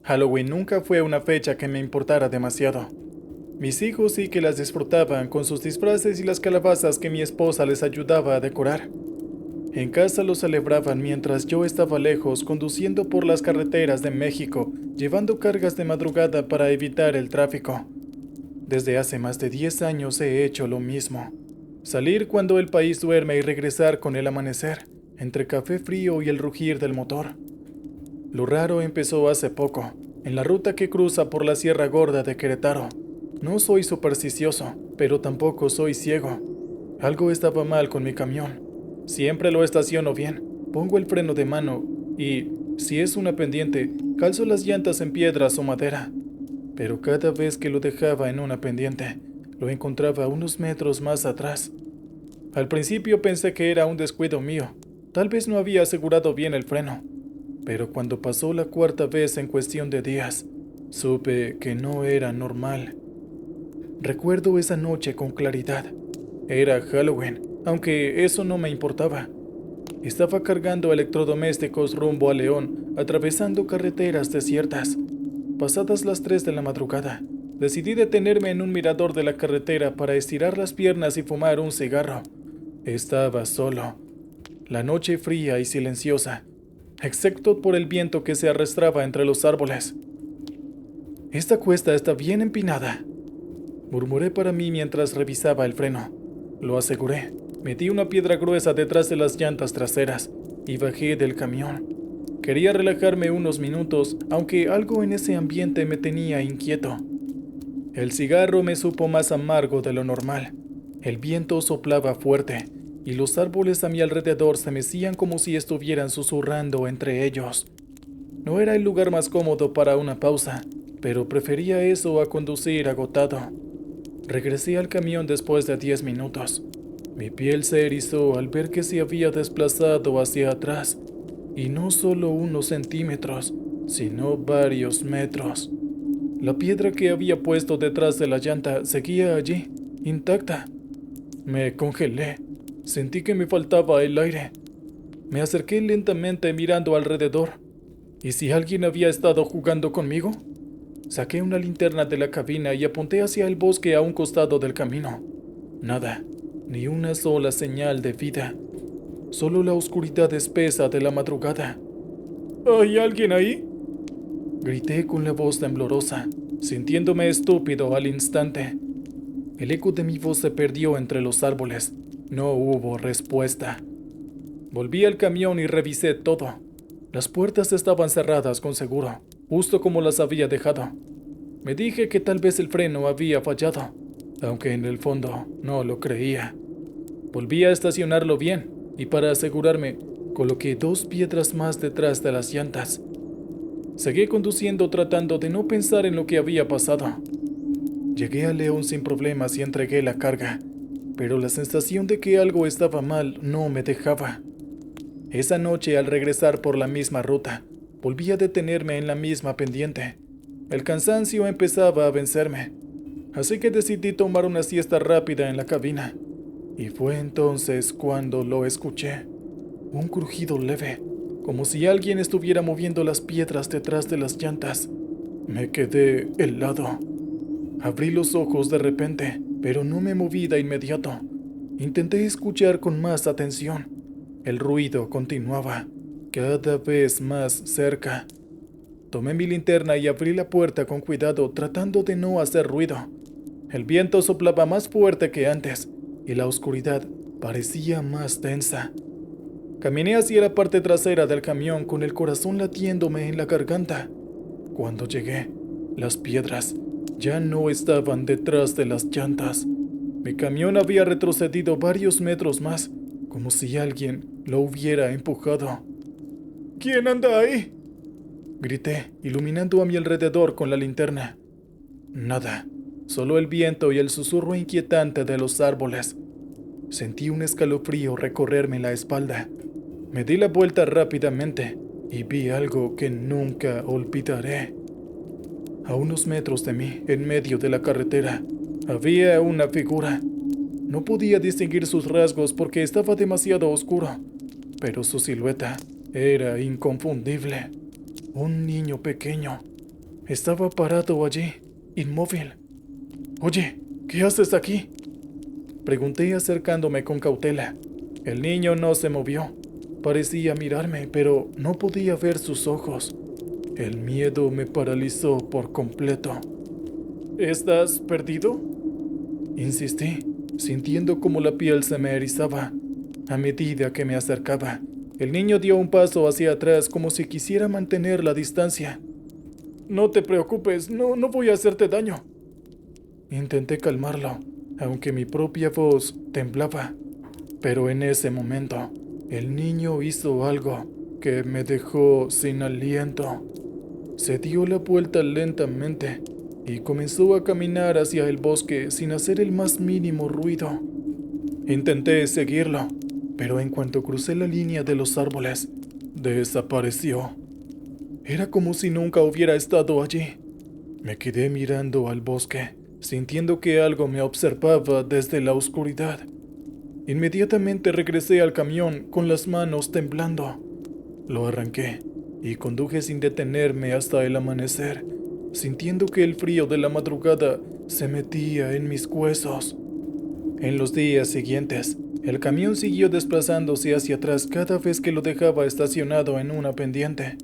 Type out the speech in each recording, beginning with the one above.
Halloween nunca fue una fecha que me importara demasiado. Mis hijos sí que las disfrutaban con sus disfraces y las calabazas que mi esposa les ayudaba a decorar. En casa lo celebraban mientras yo estaba lejos conduciendo por las carreteras de México, llevando cargas de madrugada para evitar el tráfico. Desde hace más de 10 años he hecho lo mismo. Salir cuando el país duerme y regresar con el amanecer, entre café frío y el rugir del motor. Lo raro empezó hace poco, en la ruta que cruza por la Sierra Gorda de Querétaro. No soy supersticioso, pero tampoco soy ciego. Algo estaba mal con mi camión. Siempre lo estaciono bien, pongo el freno de mano y, si es una pendiente, calzo las llantas en piedras o madera. Pero cada vez que lo dejaba en una pendiente, lo encontraba unos metros más atrás. Al principio pensé que era un descuido mío. Tal vez no había asegurado bien el freno. Pero cuando pasó la cuarta vez en cuestión de días, supe que no era normal. Recuerdo esa noche con claridad. Era Halloween, aunque eso no me importaba. Estaba cargando electrodomésticos rumbo a León, atravesando carreteras desiertas. Pasadas las 3 de la madrugada, decidí detenerme en un mirador de la carretera para estirar las piernas y fumar un cigarro. Estaba solo. La noche fría y silenciosa, excepto por el viento que se arrastraba entre los árboles. Esta cuesta está bien empinada, murmuré para mí mientras revisaba el freno. Lo aseguré. Metí una piedra gruesa detrás de las llantas traseras y bajé del camión. Quería relajarme unos minutos, aunque algo en ese ambiente me tenía inquieto. El cigarro me supo más amargo de lo normal. El viento soplaba fuerte y los árboles a mi alrededor se mecían como si estuvieran susurrando entre ellos. No era el lugar más cómodo para una pausa, pero prefería eso a conducir agotado. Regresé al camión después de 10 minutos. Mi piel se erizó al ver que se había desplazado hacia atrás, y no solo unos centímetros, sino varios metros. La piedra que había puesto detrás de la llanta seguía allí, intacta. Me congelé. Sentí que me faltaba el aire. Me acerqué lentamente mirando alrededor. ¿Y si alguien había estado jugando conmigo? Saqué una linterna de la cabina y apunté hacia el bosque a un costado del camino. Nada, ni una sola señal de vida. Solo la oscuridad espesa de la madrugada. ¿Hay alguien ahí?, grité con la voz temblorosa, sintiéndome estúpido al instante. El eco de mi voz se perdió entre los árboles. No hubo respuesta. Volví al camión y revisé todo. Las puertas estaban cerradas con seguro, justo como las había dejado. Me dije que tal vez el freno había fallado, aunque en el fondo no lo creía. Volví a estacionarlo bien y para asegurarme, coloqué 2 piedras más detrás de las llantas. Seguí conduciendo tratando de no pensar en lo que había pasado. Llegué a León sin problemas y entregué la carga, pero la sensación de que algo estaba mal no me dejaba. Esa noche, al regresar por la misma ruta, volví a detenerme en la misma pendiente. El cansancio empezaba a vencerme, así que decidí tomar una siesta rápida en la cabina. Y fue entonces cuando lo escuché. Un crujido leve, como si alguien estuviera moviendo las piedras detrás de las llantas. Me quedé helado. Abrí los ojos de repente, pero no me moví de inmediato. Intenté escuchar con más atención. El ruido continuaba, cada vez más cerca. Tomé mi linterna y abrí la puerta con cuidado, tratando de no hacer ruido. El viento soplaba más fuerte que antes, y la oscuridad parecía más densa. Caminé hacia la parte trasera del camión con el corazón latiéndome en la garganta. Cuando llegué, las piedras ya no estaban detrás de las llantas. Mi camión había retrocedido varios metros más, como si alguien lo hubiera empujado. ¿Quién anda ahí?, grité, iluminando a mi alrededor con la linterna. Nada, solo el viento y el susurro inquietante de los árboles. Sentí un escalofrío recorrerme la espalda. Me di la vuelta rápidamente y vi algo que nunca olvidaré. A unos metros de mí, en medio de la carretera, había una figura. No podía distinguir sus rasgos porque estaba demasiado oscuro, pero su silueta era inconfundible. Un niño pequeño, Estaba parado allí, inmóvil. Oye, ¿qué haces aquí? Pregunté acercándome con cautela. El niño no se movió. Parecía mirarme, pero no podía ver sus ojos. El miedo me paralizó por completo. ¿Estás perdido? Insistí, sintiendo como la piel se me erizaba. A medida que me acercaba, el niño dio un paso hacia atrás como si quisiera mantener la distancia. No te preocupes, no voy a hacerte daño. Intenté calmarlo, aunque mi propia voz temblaba. Pero en ese momento, el niño hizo algo que me dejó sin aliento. Se dio la vuelta lentamente y comenzó a caminar hacia el bosque sin hacer el más mínimo ruido. Intenté seguirlo, pero en cuanto crucé la línea de los árboles, desapareció. Era como si nunca hubiera estado allí. Me quedé mirando al bosque, sintiendo que algo me observaba desde la oscuridad. Inmediatamente regresé al camión con las manos temblando. Lo arranqué y conduje sin detenerme hasta el amanecer, sintiendo que el frío de la madrugada se metía en mis huesos. En los días siguientes, el camión siguió desplazándose hacia atrás cada vez que lo dejaba estacionado en una pendiente.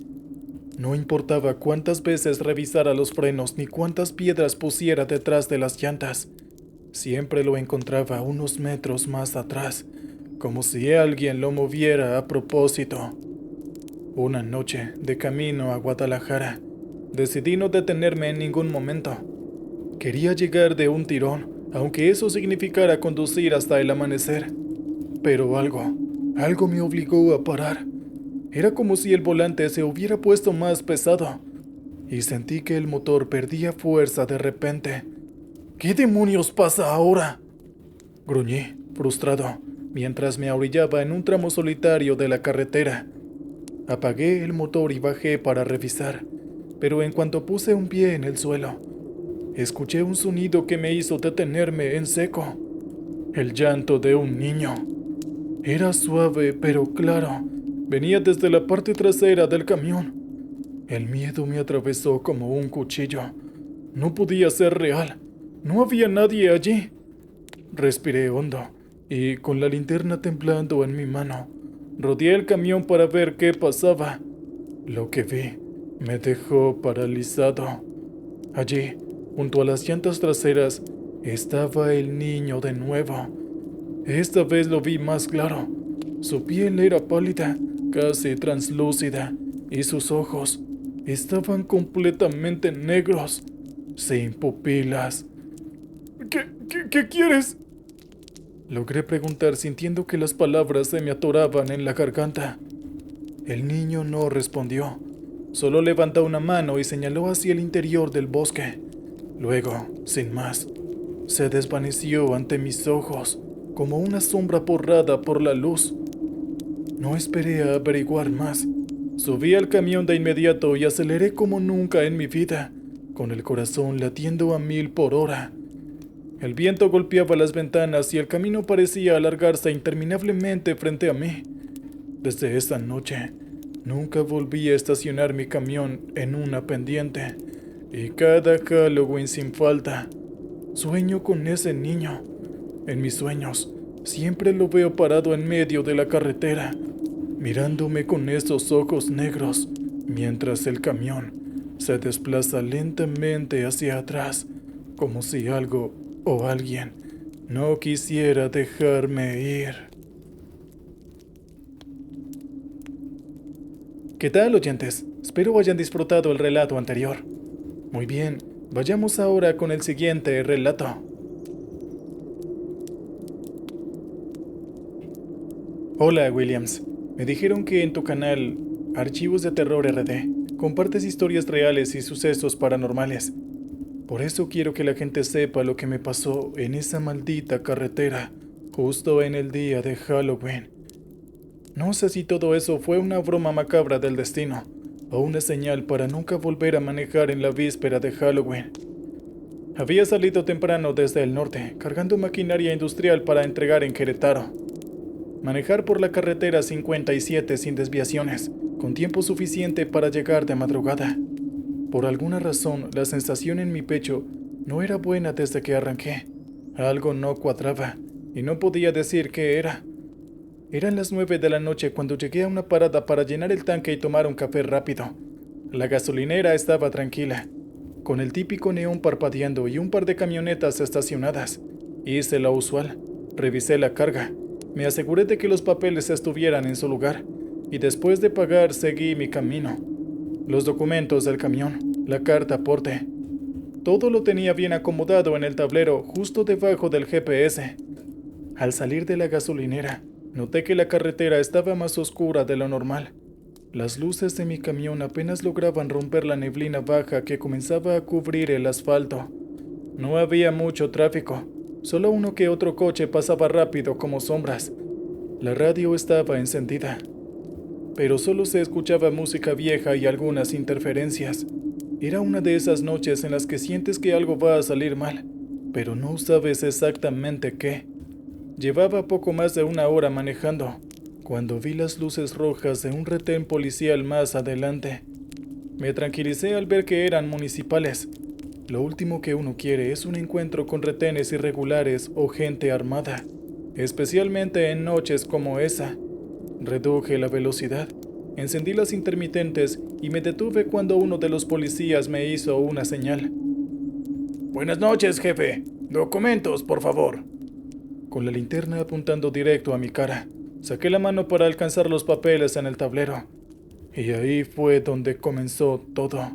No importaba cuántas veces revisara los frenos ni cuántas piedras pusiera detrás de las llantas, siempre lo encontraba unos metros más atrás, como si alguien lo moviera a propósito. Una noche, de camino a Guadalajara, decidí no detenerme en ningún momento. Quería llegar de un tirón, aunque eso significara conducir hasta el amanecer. Pero algo me obligó a parar. Era como si el volante se hubiera puesto más pesado, y sentí que el motor perdía fuerza de repente. ¿Qué demonios pasa ahora?, gruñí, frustrado, mientras me ahorillaba en un tramo solitario de la carretera. Apagué el motor y bajé para revisar, pero en cuanto puse un pie en el suelo, escuché un sonido que me hizo detenerme en seco. El llanto de un niño. Era suave pero claro. Venía desde la parte trasera del camión. El miedo me atravesó como un cuchillo. No podía ser real. No había nadie allí. Respiré hondo y, con la linterna temblando en mi mano, rodeé el camión para ver qué pasaba. Lo que vi me dejó paralizado. Allí, junto a las llantas traseras, estaba el niño de nuevo. Esta vez lo vi más claro. Su piel era pálida, casi translúcida, y sus ojos estaban completamente negros, sin pupilas. ¿Qué quieres?, logré preguntar, sintiendo que las palabras se me atoraban en la garganta. El niño no respondió. Solo levantó una mano y señaló hacia el interior del bosque. Luego, sin más, se desvaneció ante mis ojos, como una sombra borrada por la luz. No esperé a averiguar más. Subí al camión de inmediato y aceleré como nunca en mi vida, con el corazón latiendo a 1000 por hora. El viento golpeaba las ventanas y el camino parecía alargarse interminablemente frente a mí. Desde esa noche, nunca volví a estacionar mi camión en una pendiente, y cada Halloween sin falta, sueño con ese niño. En mis sueños, siempre lo veo parado en medio de la carretera, mirándome con esos ojos negros, mientras el camión se desplaza lentamente hacia atrás, como si algo o alguien no quisiera dejarme ir. ¿Qué tal, oyentes? Espero hayan disfrutado el relato anterior. Muy bien, vayamos ahora con el siguiente relato. Hola, Williams. Me dijeron que en tu canal, Archivos de Terror RD, compartes historias reales y sucesos paranormales. Por eso quiero que la gente sepa lo que me pasó en esa maldita carretera, justo en el día de Halloween. No sé si todo eso fue una broma macabra del destino, o una señal para nunca volver a manejar en la víspera de Halloween. Había salido temprano desde el norte, cargando maquinaria industrial para entregar en Querétaro. Manejar por la carretera 57 sin desviaciones, con tiempo suficiente para llegar de madrugada. Por alguna razón, la sensación en mi pecho no era buena desde que arranqué. Algo no cuadraba y no podía decir qué era. Eran las 9 de la noche cuando llegué a una parada para llenar el tanque y tomar un café rápido. La gasolinera estaba tranquila, con el típico neón parpadeando y un par de camionetas estacionadas. Hice lo usual, revisé la carga, me aseguré de que los papeles estuvieran en su lugar y después de pagar seguí mi camino. Los documentos del camión, la carta aporte. Todo lo tenía bien acomodado en el tablero justo debajo del GPS. Al salir de la gasolinera, noté que la carretera estaba más oscura de lo normal. Las luces de mi camión apenas lograban romper la neblina baja que comenzaba a cubrir el asfalto. No había mucho tráfico, solo uno que otro coche pasaba rápido como sombras. La radio estaba encendida, pero solo se escuchaba música vieja y algunas interferencias. Era una de esas noches en las que sientes que algo va a salir mal, pero no sabes exactamente qué. Llevaba poco más de una hora manejando, cuando vi las luces rojas de un retén policial más adelante. Me tranquilicé al ver que eran municipales. Lo último que uno quiere es un encuentro con retenes irregulares o gente armada, especialmente en noches como esa. Reduje la velocidad, encendí las intermitentes y me detuve cuando uno de los policías me hizo una señal. «Buenas noches, jefe. Documentos, por favor». Con la linterna apuntando directo a mi cara, saqué la mano para alcanzar los papeles en el tablero. Y ahí fue donde comenzó todo.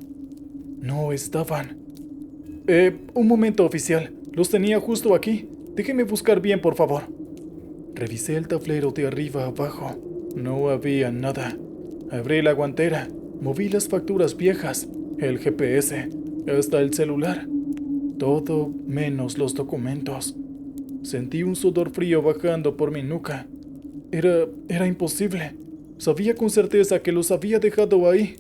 No estaban. Un momento, oficial. Los tenía justo aquí. Déjeme buscar bien, por favor. Revisé el tablero de arriba a abajo. No había nada. Abrí la guantera. Moví las facturas viejas, el GPS, hasta el celular. Todo menos los documentos. Sentí un sudor frío bajando por mi nuca. Era imposible. Sabía con certeza que los había dejado ahí.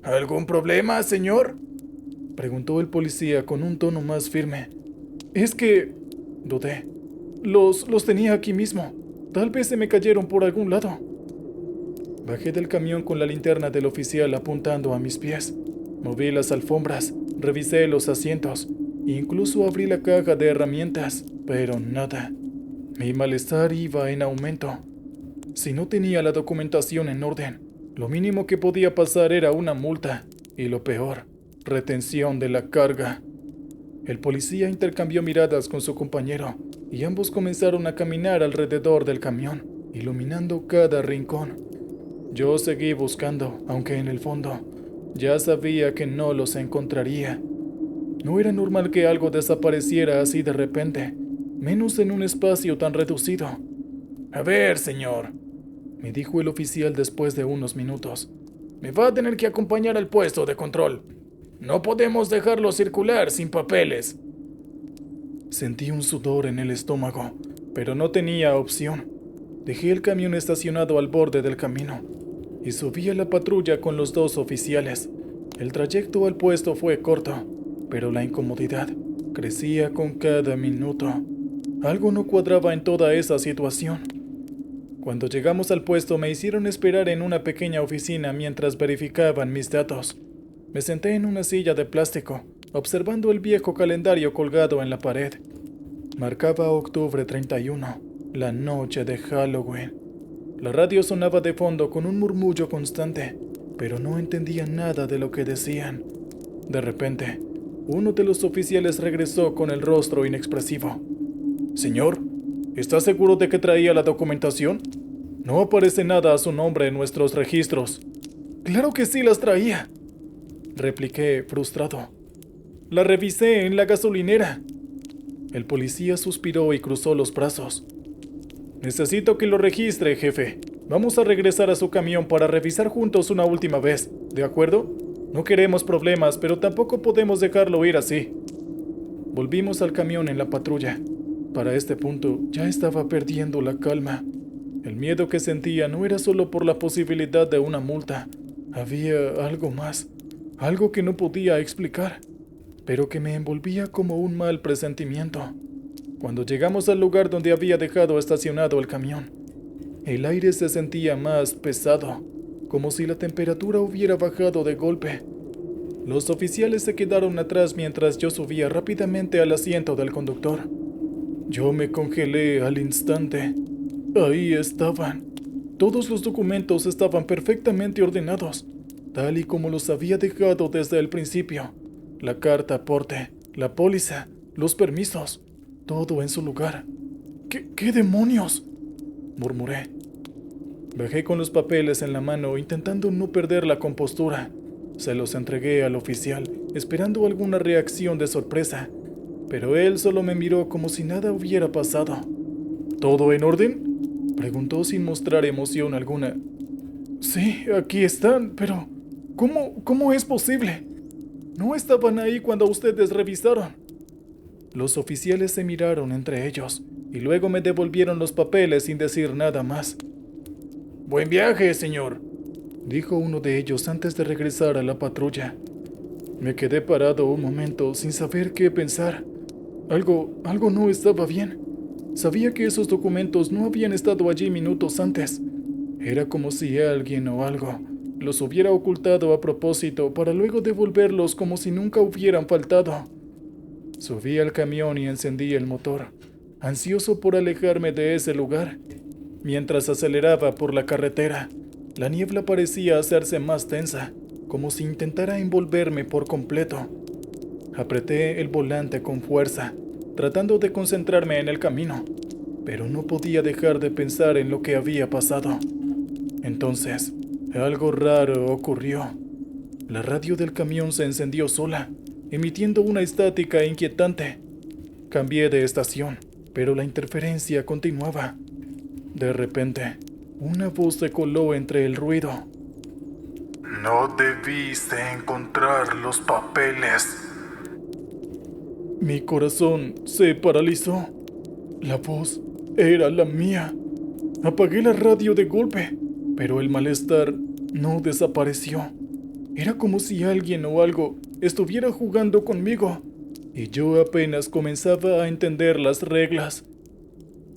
¿Algún problema, señor?, preguntó el policía con un tono más firme. Es que... dudé. Los tenía aquí mismo. Tal vez se me cayeron por algún lado. Bajé del camión con la linterna del oficial apuntando a mis pies. Moví las alfombras, revisé los asientos, incluso abrí la caja de herramientas, pero nada. Mi malestar iba en aumento. Si no tenía la documentación en orden, lo mínimo que podía pasar era una multa, y lo peor, retención de la carga. El policía intercambió miradas con su compañero, y ambos comenzaron a caminar alrededor del camión, iluminando cada rincón. Yo seguí buscando, aunque en el fondo ya sabía que no los encontraría. No era normal que algo desapareciera así de repente, menos en un espacio tan reducido. A ver, señor, me dijo el oficial después de unos minutos. Me va a tener que acompañar al puesto de control. No podemos dejarlo circular sin papeles. Sentí un sudor en el estómago, pero no tenía opción. Dejé el camión estacionado al borde del camino y subí a la patrulla con los dos oficiales. El trayecto al puesto fue corto, pero la incomodidad crecía con cada minuto. Algo no cuadraba en toda esa situación. Cuando llegamos al puesto me hicieron esperar en una pequeña oficina mientras verificaban mis datos. Me senté en una silla de plástico, observando el viejo calendario colgado en la pared. Marcaba octubre 31, la noche de Halloween. La radio sonaba de fondo con un murmullo constante, pero no entendía nada de lo que decían. De repente, uno de los oficiales regresó con el rostro inexpresivo. «Señor, ¿está seguro de que traía la documentación? No aparece nada a su nombre en nuestros registros». «Claro que sí las traía», repliqué frustrado. «La revisé en la gasolinera». El policía suspiró y cruzó los brazos. «Necesito que lo registre, jefe. Vamos a regresar a su camión para revisar juntos una última vez, ¿de acuerdo? No queremos problemas, pero tampoco podemos dejarlo ir así». Volvimos al camión en la patrulla. Para este punto ya estaba perdiendo la calma. El miedo que sentía no era solo por la posibilidad de una multa. Había algo más, algo que no podía explicar, pero que me envolvía como un mal presentimiento. Cuando llegamos al lugar donde había dejado estacionado el camión, el aire se sentía más pesado, como si la temperatura hubiera bajado de golpe. Los oficiales se quedaron atrás mientras yo subía rápidamente al asiento del conductor. Yo me congelé al instante. Ahí estaban. Todos los documentos estaban perfectamente ordenados, tal y como los había dejado desde el principio. La carta aporte, la póliza, los permisos, todo en su lugar. ¿Qué demonios?, murmuré. Bajé con los papeles en la mano, intentando no perder la compostura. Se los entregué al oficial, esperando alguna reacción de sorpresa, pero él solo me miró como si nada hubiera pasado. ¿Todo en orden?, preguntó sin mostrar emoción alguna. Sí, aquí están, pero ¿cómo es posible? No estaban ahí cuando ustedes revisaron. Los oficiales se miraron entre ellos y luego me devolvieron los papeles sin decir nada más. «Buen viaje, señor», dijo uno de ellos antes de regresar a la patrulla. Me quedé parado un momento sin saber qué pensar. Algo no estaba bien. Sabía que esos documentos no habían estado allí minutos antes. Era como si alguien o algo los hubiera ocultado a propósito para luego devolverlos como si nunca hubieran faltado. Subí al camión y encendí el motor, ansioso por alejarme de ese lugar. Mientras aceleraba por la carretera, la niebla parecía hacerse más tensa, como si intentara envolverme por completo. Apreté el volante con fuerza, tratando de concentrarme en el camino, pero no podía dejar de pensar en lo que había pasado. Entonces, algo raro ocurrió. La radio del camión se encendió sola, emitiendo una estática inquietante. Cambié de estación, pero la interferencia continuaba. De repente, una voz se coló entre el ruido. «No debiste encontrar los papeles». Mi corazón se paralizó. La voz era la mía. Apagué la radio de golpe, pero el malestar no desapareció. Era como si alguien o algo estuviera jugando conmigo, y yo apenas comenzaba a entender las reglas.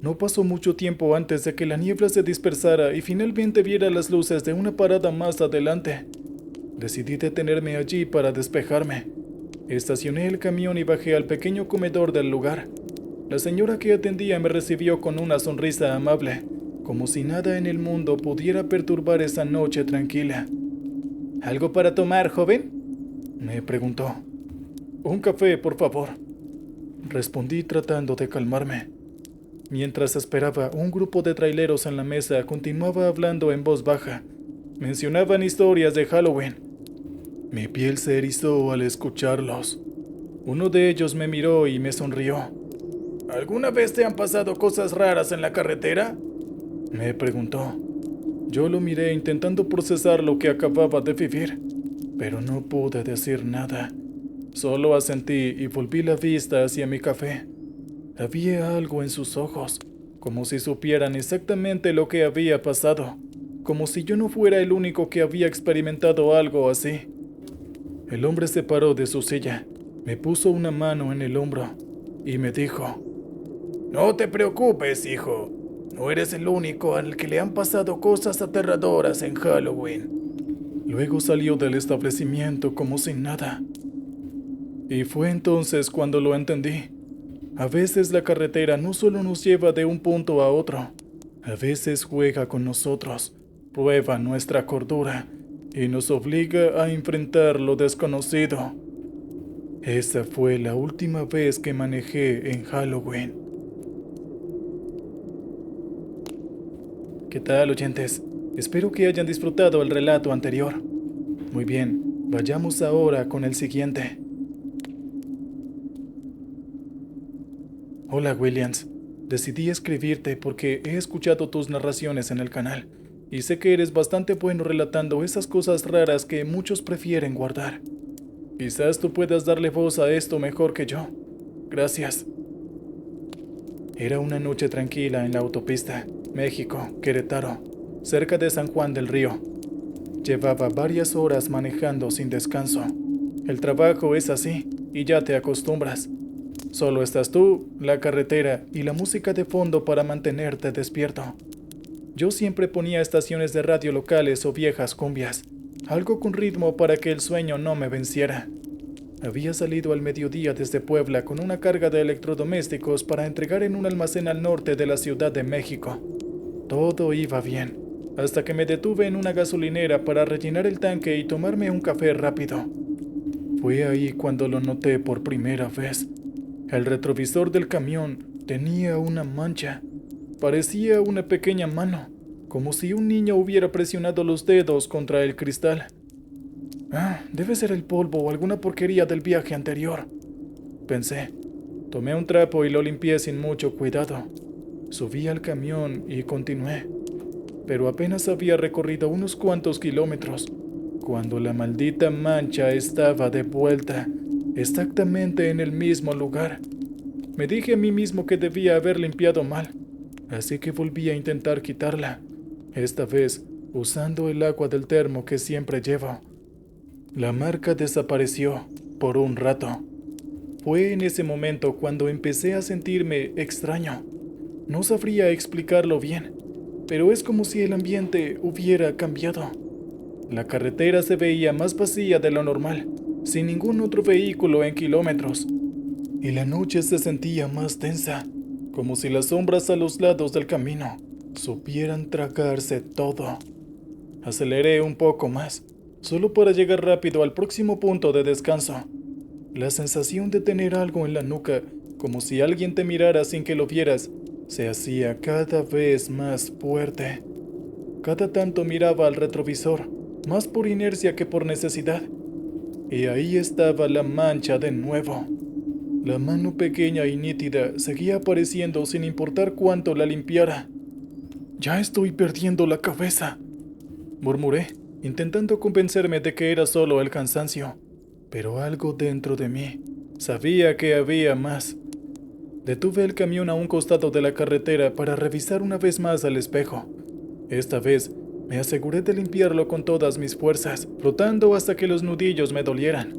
No pasó mucho tiempo antes de que la niebla se dispersara y finalmente viera las luces de una parada más adelante. Decidí detenerme allí para despejarme. Estacioné el camión y bajé al pequeño comedor del lugar. La señora que atendía me recibió con una sonrisa amable, como si nada en el mundo pudiera perturbar esa noche tranquila. «¿Algo para tomar, joven?», me preguntó. «Un café, por favor», respondí tratando de calmarme. Mientras esperaba, un grupo de traileros en la mesa continuaba hablando en voz baja. Mencionaban historias de Halloween. Mi piel se erizó al escucharlos. Uno de ellos me miró y me sonrió. «¿Alguna vez te han pasado cosas raras en la carretera?», me preguntó. Yo lo miré intentando procesar lo que acababa de vivir, pero no pude decir nada. Solo asentí y volví la vista hacia mi café. Había algo en sus ojos, como si supieran exactamente lo que había pasado, como si yo no fuera el único que había experimentado algo así. El hombre se paró de su silla, me puso una mano en el hombro y me dijo: «No te preocupes, hijo. No eres el único al que le han pasado cosas aterradoras en Halloween». Luego salió del establecimiento como sin nada. Y fue entonces cuando lo entendí. A veces la carretera no solo nos lleva de un punto a otro, a veces juega con nosotros, prueba nuestra cordura y nos obliga a enfrentar lo desconocido. Esa fue la última vez que manejé en Halloween. ¿Qué tal, oyentes? Espero que hayan disfrutado el relato anterior. Muy bien, vayamos ahora con el siguiente. Hola, Williams. Decidí escribirte porque he escuchado tus narraciones en el canal y sé que eres bastante bueno relatando esas cosas raras que muchos prefieren guardar. Quizás tú puedas darle voz a esto mejor que yo. Gracias. Era una noche tranquila en la autopista México-Querétaro, cerca de San Juan del Río. Llevaba varias horas manejando sin descanso. El trabajo es así y ya te acostumbras. Solo estás tú, la carretera y la música de fondo para mantenerte despierto. Yo siempre ponía estaciones de radio locales o viejas cumbias, algo con ritmo para que el sueño no me venciera. Había salido al mediodía desde Puebla con una carga de electrodomésticos para entregar en un almacén al norte de la Ciudad de México. Todo iba bien, hasta que me detuve en una gasolinera para rellenar el tanque y tomarme un café rápido. Fue ahí cuando lo noté por primera vez. El retrovisor del camión tenía una mancha. Parecía una pequeña mano, como si un niño hubiera presionado los dedos contra el cristal. Debe ser el polvo o alguna porquería del viaje anterior, pensé. Tomé un trapo y lo limpié sin mucho cuidado. Subí al camión y continué, pero apenas había recorrido unos cuantos kilómetros cuando la maldita mancha estaba de vuelta, exactamente en el mismo lugar. Me dije a mí mismo que debía haber limpiado mal, así que volví a intentar quitarla, esta vez usando el agua del termo que siempre llevo. La marca desapareció por un rato. Fue en ese momento cuando empecé a sentirme extraño. No sabría explicarlo bien, pero es como si el ambiente hubiera cambiado. La carretera se veía más vacía de lo normal, sin ningún otro vehículo en kilómetros. Y la noche se sentía más densa, como si las sombras a los lados del camino supieran tragarse todo. Aceleré un poco más, solo para llegar rápido al próximo punto de descanso. La sensación de tener algo en la nuca, como si alguien te mirara sin que lo vieras, se hacía cada vez más fuerte. Cada tanto miraba al retrovisor, más por inercia que por necesidad. Y ahí estaba la mancha de nuevo. La mano pequeña y nítida seguía apareciendo sin importar cuánto la limpiara. «Ya estoy perdiendo la cabeza», murmuré, intentando convencerme de que era solo el cansancio. Pero algo dentro de mí sabía que había más. Detuve el camión a un costado de la carretera para revisar una vez más al espejo. Esta vez me aseguré de limpiarlo con todas mis fuerzas, frotando hasta que los nudillos me dolieran.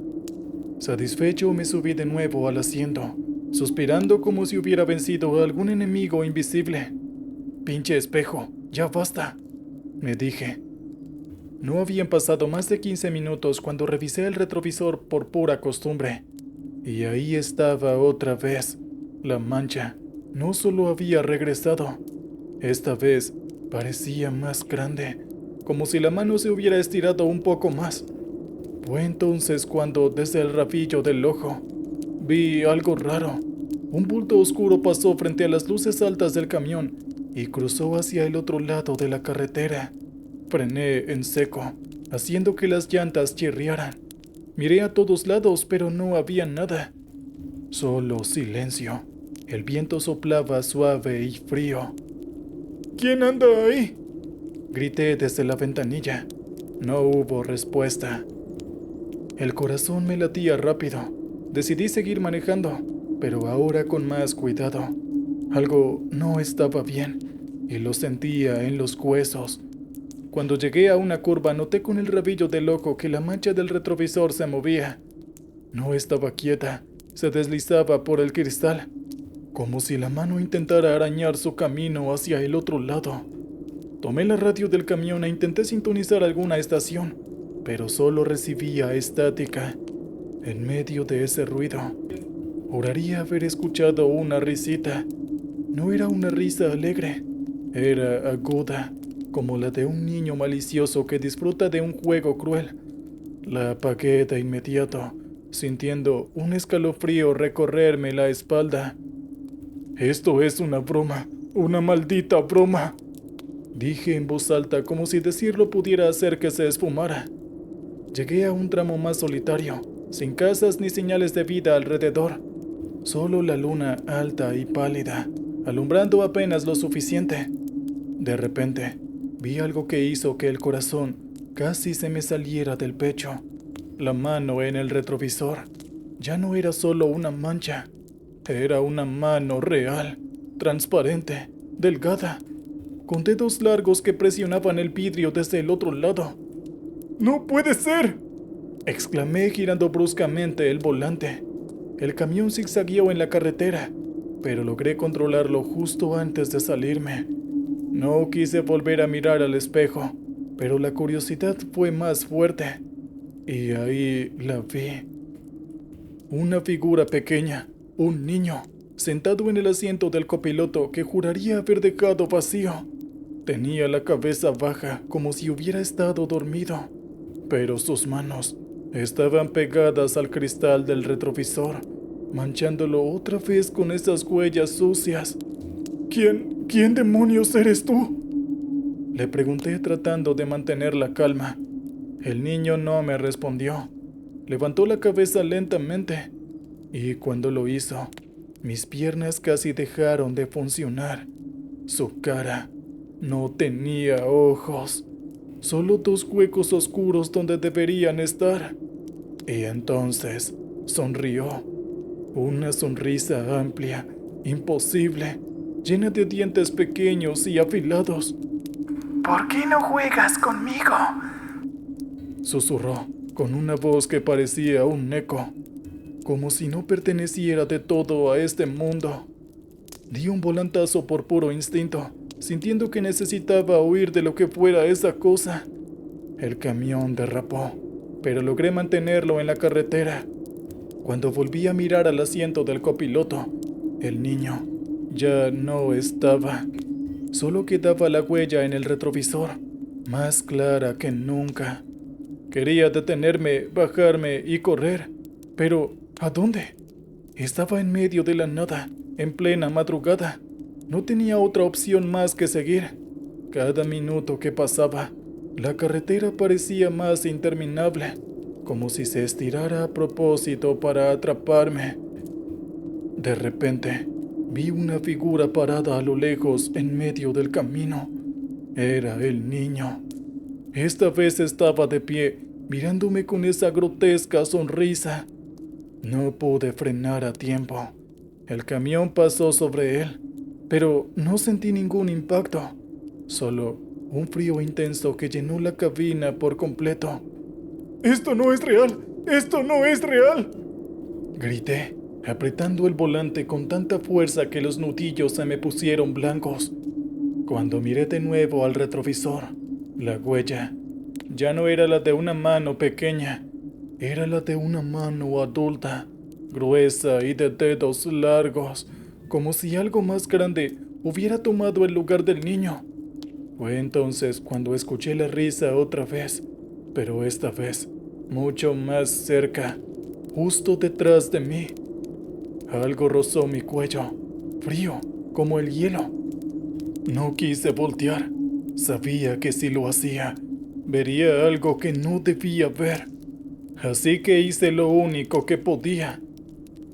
Satisfecho me subí de nuevo al asiento, suspirando como si hubiera vencido a algún enemigo invisible. «Pinche espejo, ya basta», me dije. No habían pasado más de 15 minutos cuando revisé el retrovisor por pura costumbre. Y ahí estaba otra vez. La mancha no solo había regresado, esta vez parecía más grande, como si la mano se hubiera estirado un poco más. Fue entonces cuando, desde el rabillo del ojo, vi algo raro. Un bulto oscuro pasó frente a las luces altas del camión y cruzó hacia el otro lado de la carretera. Frené en seco, haciendo que las llantas chirriaran. Miré a todos lados, pero no había nada. Solo silencio. El viento soplaba suave y frío. «¿Quién anda ahí?», grité desde la ventanilla. No hubo respuesta. El corazón me latía rápido. Decidí seguir manejando, pero ahora con más cuidado. Algo no estaba bien, y lo sentía en los huesos. Cuando llegué a una curva noté con el rabillo del ojo que la mancha del retrovisor se movía. No estaba quieta, se deslizaba por el cristal, como si la mano intentara arañar su camino hacia el otro lado. Tomé la radio del camión e intenté sintonizar alguna estación, pero solo recibía estática. En medio de ese ruido, juraría haber escuchado una risita. No era una risa alegre, era aguda, como la de un niño malicioso que disfruta de un juego cruel. La apagué de inmediato, sintiendo un escalofrío recorrerme la espalda. «Esto es una broma, una maldita broma», dije en voz alta como si decirlo pudiera hacer que se esfumara. Llegué a un tramo más solitario, sin casas ni señales de vida alrededor. Solo la luna alta y pálida, alumbrando apenas lo suficiente. De repente, vi algo que hizo que el corazón casi se me saliera del pecho. La mano en el retrovisor ya no era solo una mancha, era una mano real, transparente, delgada, con dedos largos que presionaban el vidrio desde el otro lado. «¡No puede ser!», exclamé girando bruscamente el volante. El camión zigzagueó en la carretera, pero logré controlarlo justo antes de salirme. No quise volver a mirar al espejo. pero la curiosidad fue más fuerte, y ahí la vi. Una figura pequeña, un niño, sentado en el asiento del copiloto que juraría haber dejado vacío. Tenía la cabeza baja como si hubiera estado dormido, pero sus manos estaban pegadas al cristal del retrovisor, manchándolo otra vez con esas huellas sucias. ¿Quién demonios eres tú?, le pregunté tratando de mantener la calma. El niño no me respondió. Levantó la cabeza lentamente, y cuando lo hizo, mis piernas casi dejaron de funcionar. Su cara no tenía ojos, solo dos huecos oscuros donde deberían estar. Y entonces sonrió. Una sonrisa amplia, imposible, llena de dientes pequeños y afilados. ¿Por qué no juegas conmigo?, susurró con una voz que parecía un eco, como si no perteneciera de todo a este mundo. Di un volantazo por puro instinto, sintiendo que necesitaba huir de lo que fuera esa cosa. El camión derrapó, pero logré mantenerlo en la carretera. Cuando volví a mirar al asiento del copiloto, el niño ya no estaba. Solo quedaba la huella en el retrovisor, más clara que nunca. Quería detenerme, bajarme y correr, pero ¿a dónde? Estaba en medio de la nada, en plena madrugada. No tenía otra opción más que seguir. Cada minuto que pasaba, la carretera parecía más interminable, como si se estirara a propósito para atraparme. De repente, vi una figura parada a lo lejos en medio del camino. Era el niño. Esta vez estaba de pie, mirándome con esa grotesca sonrisa. No pude frenar a tiempo. El camión pasó sobre él, pero no sentí ningún impacto, solo un frío intenso que llenó la cabina por completo. ¡Esto no es real! ¡Esto no es real!, grité, apretando el volante con tanta fuerza que los nudillos se me pusieron blancos. Cuando miré de nuevo al retrovisor, la huella ya no era la de una mano pequeña, era la de una mano adulta, gruesa y de dedos largos, como si algo más grande hubiera tomado el lugar del niño. Fue entonces cuando escuché la risa otra vez, pero esta vez mucho más cerca, justo detrás de mí. Algo rozó mi cuello, frío como el hielo. No quise voltear. Sabía que si lo hacía, vería algo que no debía ver. Así que hice lo único que podía.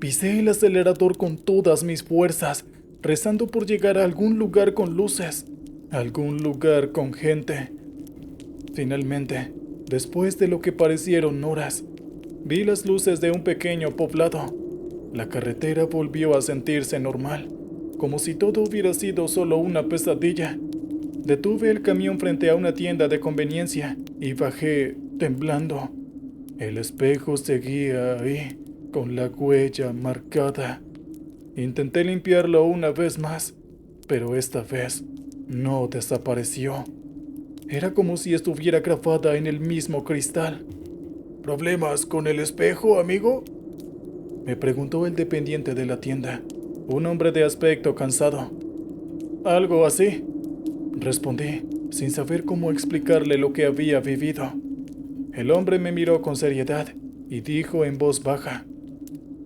Pisé el acelerador con todas mis fuerzas, rezando por llegar a algún lugar con luces, algún lugar con gente. Finalmente, después de lo que parecieron horas, vi las luces de un pequeño poblado. La carretera volvió a sentirse normal, como si todo hubiera sido solo una pesadilla. Detuve el camión frente a una tienda de conveniencia y bajé temblando. El espejo seguía ahí, con la huella marcada. Intenté limpiarlo una vez más, pero esta vez no desapareció. Era como si estuviera grabada en el mismo cristal. ¿Problemas con el espejo, amigo?, me preguntó el dependiente de la tienda, un hombre de aspecto cansado. Algo así, respondí, sin saber cómo explicarle lo que había vivido. El hombre me miró con seriedad y dijo en voz baja: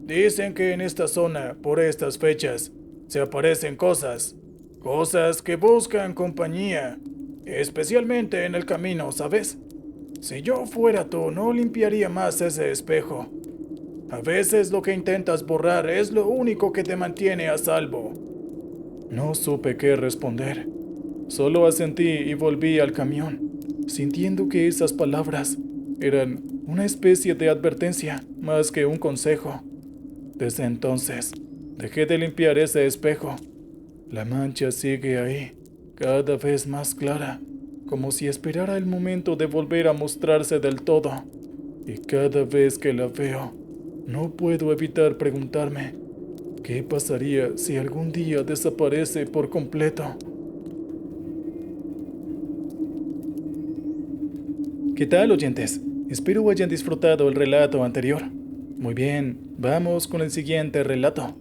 Dicen que en esta zona, por estas fechas, se aparecen cosas que buscan compañía, especialmente en el camino, ¿sabes? Si yo fuera tú, no limpiaría más ese espejo. A veces lo que intentas borrar es lo único que te mantiene a salvo. No supe qué responder. Solo asentí y volví al camión, sintiendo que esas palabras eran una especie de advertencia más que un consejo. Desde entonces, dejé de limpiar ese espejo. La mancha sigue ahí, cada vez más clara, como si esperara el momento de volver a mostrarse del todo. Y cada vez que la veo, no puedo evitar preguntarme, ¿qué pasaría si algún día desaparece por completo? ¿Qué tal, oyentes? Espero hayan disfrutado el relato anterior. Muy bien, vamos con el siguiente relato.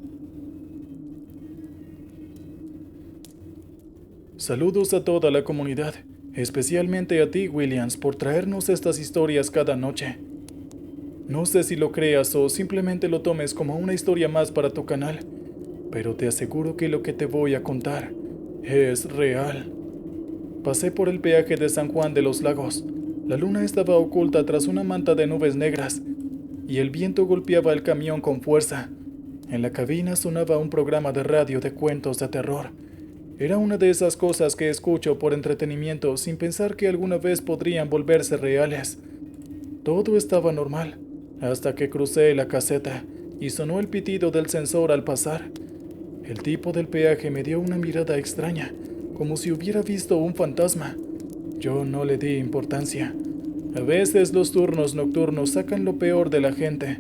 Saludos a toda la comunidad, especialmente a ti, Williams, por traernos estas historias cada noche. No sé si lo creas o simplemente lo tomes como una historia más para tu canal, pero te aseguro que lo que te voy a contar es real. Pasé por el peaje de San Juan de los Lagos. La luna estaba oculta tras una manta de nubes negras y el viento golpeaba el camión con fuerza. En la cabina sonaba un programa de radio de cuentos de terror. Era una de esas cosas que escucho por entretenimiento sin pensar que alguna vez podrían volverse reales. Todo estaba normal, hasta que crucé la caseta y sonó el pitido del sensor al pasar. El tipo del peaje me dio una mirada extraña, como si hubiera visto un fantasma. Yo no le di importancia. A veces los turnos nocturnos sacan lo peor de la gente.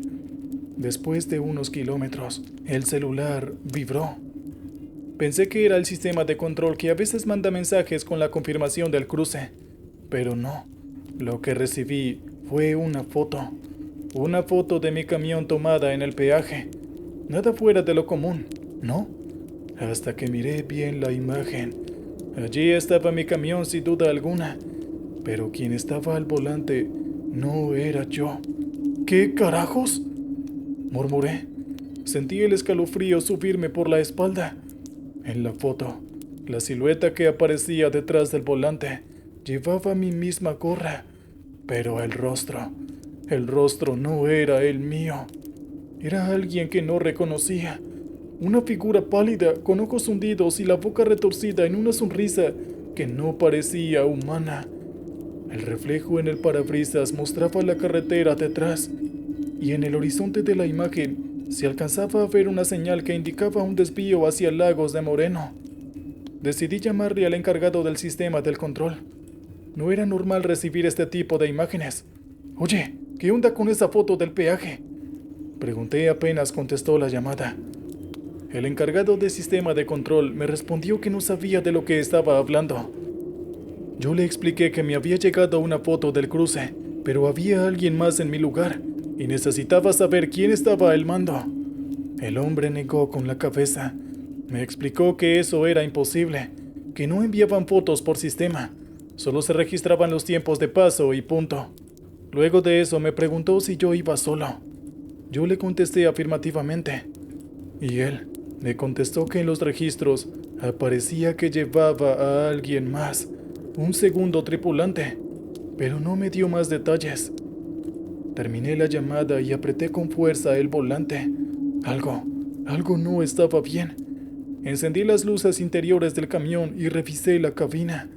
Después de unos kilómetros, el celular vibró. Pensé que era el sistema de control que a veces manda mensajes con la confirmación del cruce, pero no. Lo que recibí fue una foto. Una foto de mi camión tomada en el peaje. Nada fuera de lo común, ¿no? Hasta que miré bien la imagen. Allí estaba mi camión sin duda alguna, pero quien estaba al volante no era yo. ¿Qué carajos?, murmuré. Sentí el escalofrío subirme por la espalda. En la foto, la silueta que aparecía detrás del volante llevaba mi misma gorra, pero el rostro no era el mío. Era alguien que no reconocía. Una figura pálida, con ojos hundidos y la boca retorcida en una sonrisa que no parecía humana. El reflejo en el parabrisas mostraba la carretera detrás, y en el horizonte de la imagen se alcanzaba a ver una señal que indicaba un desvío hacia Lagos de Moreno. Decidí llamarle al encargado del sistema del control. No era normal recibir este tipo de imágenes. Oye, ¿qué onda con esa foto del peaje?, pregunté apenas contestó la llamada. El encargado del sistema de control me respondió que no sabía de lo que estaba hablando. Yo le expliqué que me había llegado una foto del cruce, pero había alguien más en mi lugar y necesitaba saber quién estaba al mando. El hombre negó con la cabeza. Me explicó que eso era imposible, que no enviaban fotos por sistema, solo se registraban los tiempos de paso y punto. Luego de eso me preguntó si yo iba solo. Yo le contesté afirmativamente, y él me contestó que en los registros aparecía que llevaba a alguien más, un segundo tripulante, pero no me dio más detalles. Terminé la llamada y apreté con fuerza el volante. Algo no estaba bien. Encendí las luces interiores del camión y revisé la cabina.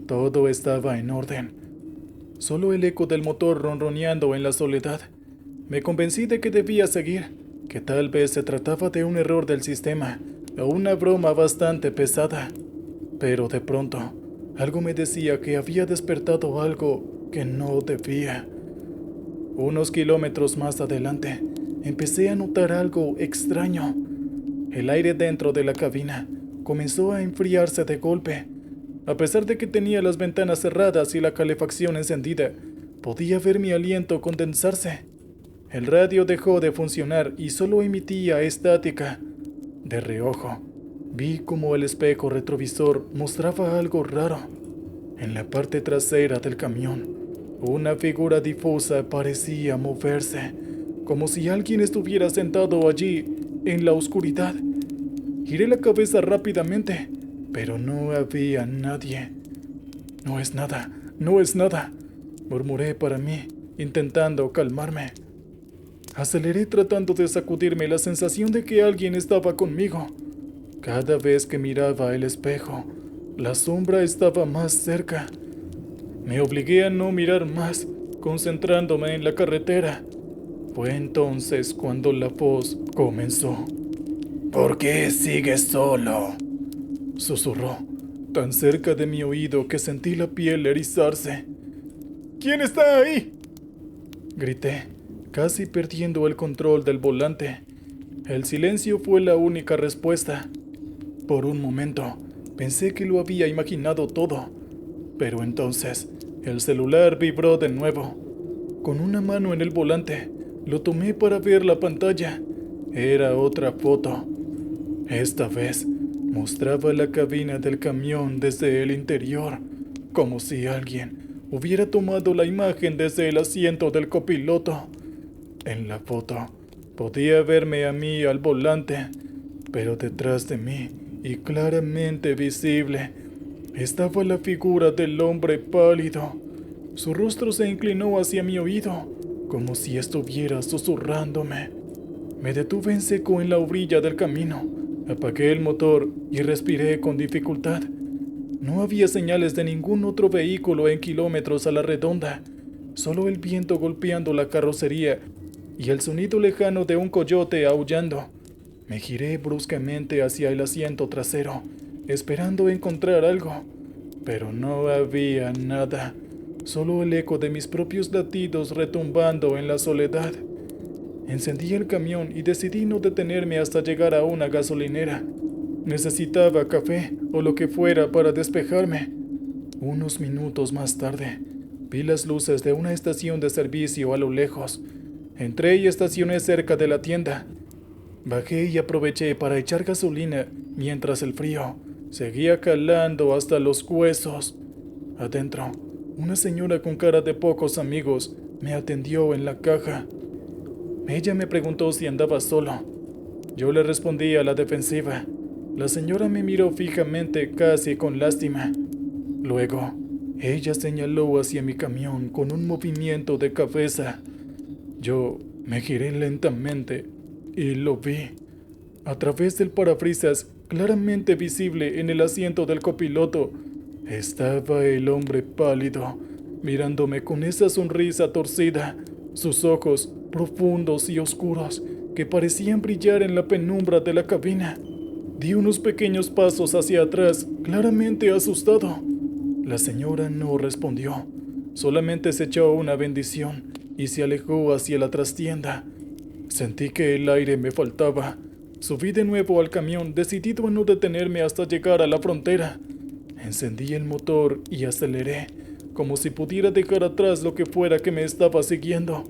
Todo estaba en orden. Solo el eco del motor ronroneando en la soledad. Me convencí de que debía seguir, que tal vez se trataba de un error del sistema o una broma bastante pesada. Pero de pronto, algo me decía que había despertado algo que no debía. Unos kilómetros más adelante, empecé a notar algo extraño. El aire dentro de la cabina comenzó a enfriarse de golpe. A pesar de que tenía las ventanas cerradas y la calefacción encendida, podía ver mi aliento condensarse. El radio dejó de funcionar y solo emitía estática. De reojo, vi como el espejo retrovisor mostraba algo raro. En la parte trasera del camión, una figura difusa parecía moverse, como si alguien estuviera sentado allí, en la oscuridad. Giré la cabeza rápidamente, pero no había nadie. No es nada, murmuré para mí, intentando calmarme. Aceleré tratando de sacudirme la sensación de que alguien estaba conmigo. Cada vez que miraba el espejo, la sombra estaba más cerca. Me obligué a no mirar más, concentrándome en la carretera. Fue entonces cuando la voz comenzó. ¿Por qué sigues solo?, susurró, tan cerca de mi oído que sentí la piel erizarse. ¿Quién está ahí?, grité, casi perdiendo el control del volante. El silencio fue la única respuesta. Por un momento, pensé que lo había imaginado todo, pero entonces El celular vibró de nuevo. Con una mano en el volante, lo tomé para ver la pantalla. Era otra foto. Esta vez mostraba la cabina del camión desde el interior, como si alguien hubiera tomado la imagen desde el asiento del copiloto. En la foto podía verme a mí al volante, pero detrás de mí, y claramente visible, estaba la figura del hombre pálido. Su rostro se inclinó hacia mi oído, como si estuviera susurrándome. Me detuve en seco en la orilla del camino, apagué el motor y respiré con dificultad. No había señales de ningún otro vehículo en kilómetros a la redonda, solo el viento golpeando la carrocería y el sonido lejano de un coyote aullando. Me giré bruscamente hacia el asiento trasero, esperando encontrar algo, pero no había nada, solo el eco de mis propios latidos retumbando en la soledad. Encendí el camión y decidí no detenerme hasta llegar a una gasolinera. Necesitaba café o lo que fuera para despejarme. Unos minutos más tarde, vi las luces de una estación de servicio a lo lejos. Entré y estacioné cerca de la tienda. Bajé y aproveché para echar gasolina mientras el frío seguía calando hasta los huesos. Adentro, una señora con cara de pocos amigos me atendió en la caja. Ella me preguntó si andaba solo. Yo le respondí a la defensiva. La señora me miró fijamente, casi con lástima. Luego, ella señaló hacia mi camión con un movimiento de cabeza. Yo me giré lentamente y lo vi. A través del parabrisas, claramente visible en el asiento del copiloto, estaba el hombre pálido, mirándome con esa sonrisa torcida, sus ojos profundos y oscuros que parecían brillar en la penumbra de la cabina. Di unos pequeños pasos hacia atrás, claramente asustado. La señora no respondió, solamente se echó una bendición y se alejó hacia la trastienda. Sentí que el aire me faltaba. Subí de nuevo al camión, decidido a no detenerme hasta llegar a la frontera. Encendí el motor y aceleré, como si pudiera dejar atrás lo que fuera que me estaba siguiendo.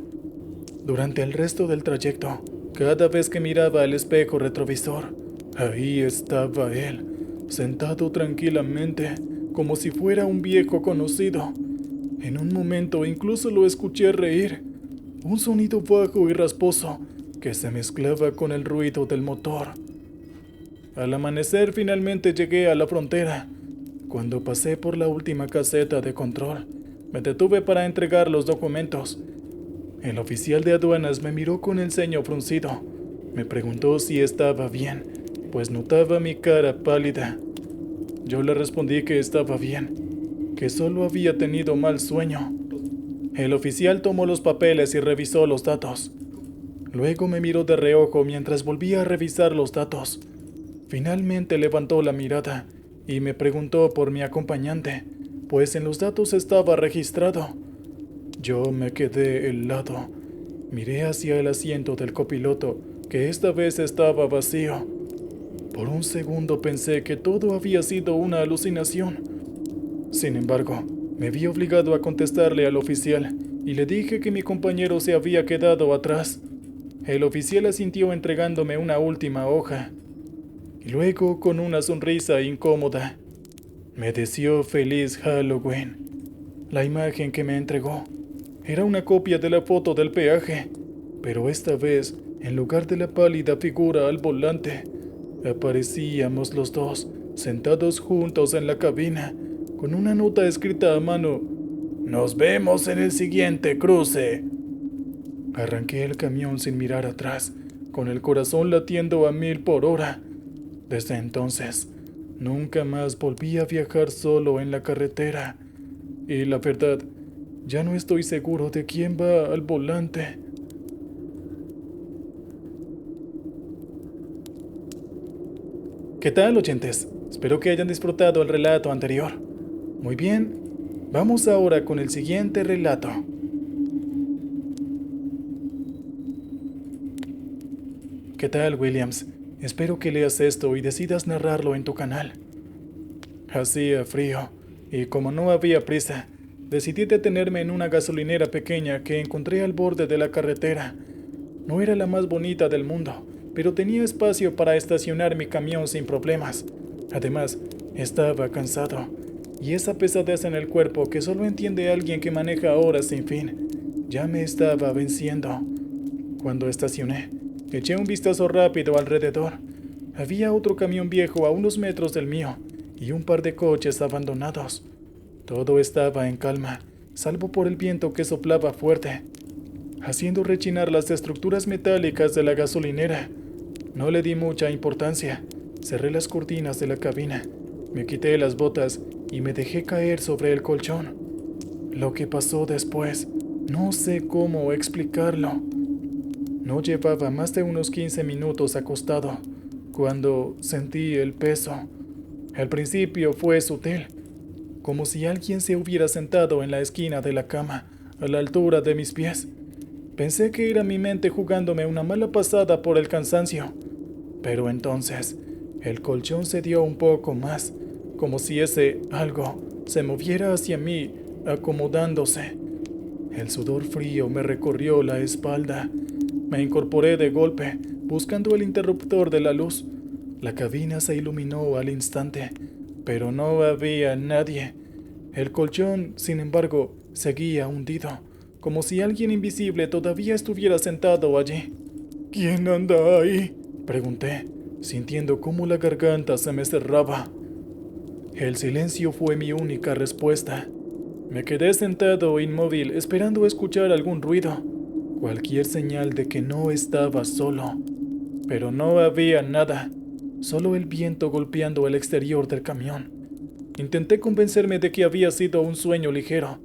Durante el resto del trayecto, cada vez que miraba al espejo retrovisor, ahí estaba él, sentado tranquilamente, como si fuera un viejo conocido. En un momento incluso lo escuché reír, un sonido bajo y rasposo que se mezclaba con el ruido del motor. Al amanecer finalmente llegué a la frontera. Cuando pasé por la última caseta de control, me detuve para entregar los documentos. El oficial de aduanas me miró con el ceño fruncido. Me preguntó si estaba bien, pues notaba mi cara pálida. Yo le respondí que estaba bien, que solo había tenido mal sueño. El oficial tomó los papeles y revisó los datos. Luego me miró de reojo mientras volvía a revisar los datos. Finalmente levantó la mirada y me preguntó por mi acompañante, pues en los datos estaba registrado. Yo me quedé helado. Miré hacia el asiento del copiloto, que esta vez estaba vacío. Por un segundo pensé que todo había sido una alucinación. Sin embargo, me vi obligado a contestarle al oficial y le dije que mi compañero se había quedado atrás. El oficial asintió entregándome una última hoja. Y luego, con una sonrisa incómoda, me deseó feliz Halloween. La imagen que me entregó era una copia de la foto del peaje, pero esta vez, en lugar de la pálida figura al volante, aparecíamos los dos, sentados juntos en la cabina, con una nota escrita a mano: «Nos vemos en el siguiente cruce». Arranqué el camión sin mirar atrás, con el corazón latiendo a 1000 por hora. Desde entonces, nunca más volví a viajar solo en la carretera. Y la verdad, ya no estoy seguro de quién va al volante. ¿Qué tal, oyentes? Espero que hayan disfrutado el relato anterior. Muy bien, vamos ahora con el siguiente relato. ¿Qué tal, Williams? Espero que leas esto y decidas narrarlo en tu canal. Hacía frío, y como no había prisa, Decidí detenerme en una gasolinera pequeña que encontré al borde de la carretera. No era la más bonita del mundo, pero tenía espacio para estacionar mi camión sin problemas. Además, estaba cansado, y esa pesadez en el cuerpo que solo entiende alguien que maneja horas sin fin, ya me estaba venciendo. Cuando estacioné, eché un vistazo rápido alrededor. Había otro camión viejo a unos metros del mío, y un par de coches abandonados. Todo estaba en calma, salvo por el viento que soplaba fuerte, haciendo rechinar las estructuras metálicas de la gasolinera. No le di mucha importancia. Cerré las cortinas de la cabina, me quité las botas y me dejé caer sobre el colchón. Lo que pasó después, no sé cómo explicarlo. No llevaba más de unos 15 minutos acostado cuando sentí el peso. Al principio fue sutil, como si alguien se hubiera sentado en la esquina de la cama, a la altura de mis pies. Pensé que era mi mente jugándome una mala pasada por el cansancio, pero entonces el colchón se dio un poco más, como si ese algo se moviera hacia mí, acomodándose. El sudor frío me recorrió la espalda. Me incorporé de golpe, buscando el interruptor de la luz. La cabina se iluminó al instante, pero no había nadie. El colchón, sin embargo, seguía hundido, como si alguien invisible todavía estuviera sentado allí. ¿Quién anda ahí?, pregunté, sintiendo cómo la garganta se me cerraba. El silencio fue mi única respuesta. Me quedé sentado inmóvil, esperando escuchar algún ruido, cualquier señal de que no estaba solo. Pero no había nada, solo el viento golpeando el exterior del camión. Intenté convencerme de que había sido un sueño ligero,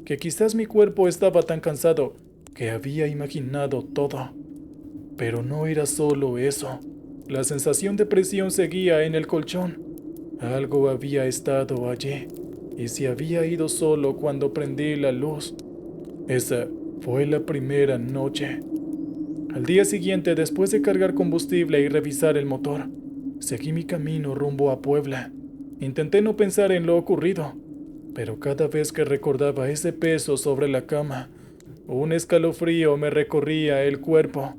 que quizás mi cuerpo estaba tan cansado que había imaginado todo. Pero no era solo eso. La sensación de presión seguía en el colchón. Algo había estado allí, y se había ido solo cuando prendí la luz. Esa fue la primera noche. Al día siguiente, después de cargar combustible y revisar el motor, seguí mi camino rumbo a Puebla. Intenté no pensar en lo ocurrido, pero cada vez que recordaba ese peso sobre la cama, un escalofrío me recorría el cuerpo.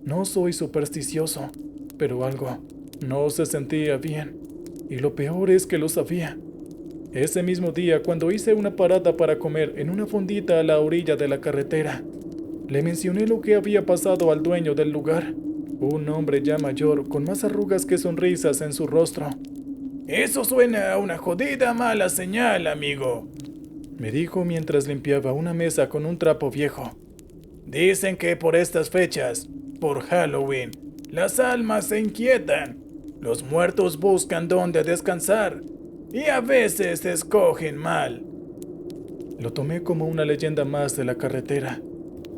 No soy supersticioso, pero algo no se sentía bien, y lo peor es que lo sabía. Ese mismo día, cuando hice una parada para comer en una fondita a la orilla de la carretera, le mencioné lo que había pasado al dueño del lugar, un hombre ya mayor con más arrugas que sonrisas en su rostro. Eso suena a una jodida mala señal, amigo, me dijo mientras limpiaba una mesa con un trapo viejo. Dicen que por estas fechas, por Halloween, las almas se inquietan. Los muertos buscan dónde descansar y a veces escogen mal. Lo tomé como una leyenda más de la carretera,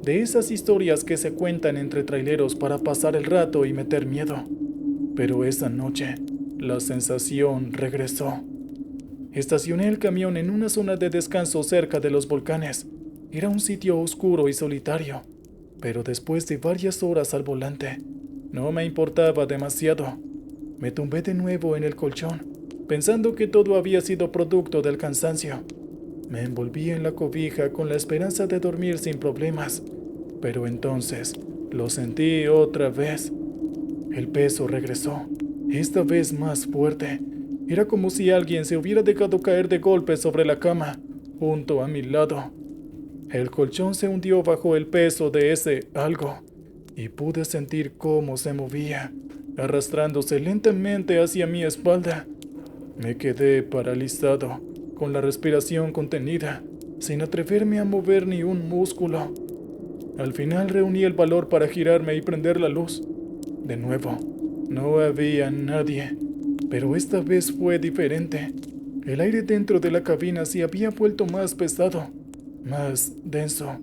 de esas historias que se cuentan entre traileros para pasar el rato y meter miedo. Pero esa noche, la sensación regresó. Estacioné el camión en una zona de descanso cerca de los volcanes. Era un sitio oscuro y solitario, pero después de varias horas al volante, no me importaba demasiado. Me tumbé de nuevo en el colchón, pensando que todo había sido producto del cansancio. Me envolví en la cobija con la esperanza de dormir sin problemas, pero entonces lo sentí otra vez. El peso regresó, esta vez más fuerte. Era como si alguien se hubiera dejado caer de golpe sobre la cama, junto a mi lado. El colchón se hundió bajo el peso de ese algo, y pude sentir cómo se movía, arrastrándose lentamente hacia mi espalda. Me quedé paralizado, con la respiración contenida, sin atreverme a mover ni un músculo. Al final reuní el valor para girarme y prender la luz. De nuevo, no había nadie, pero esta vez fue diferente. El aire dentro de la cabina se había vuelto más pesado, más denso,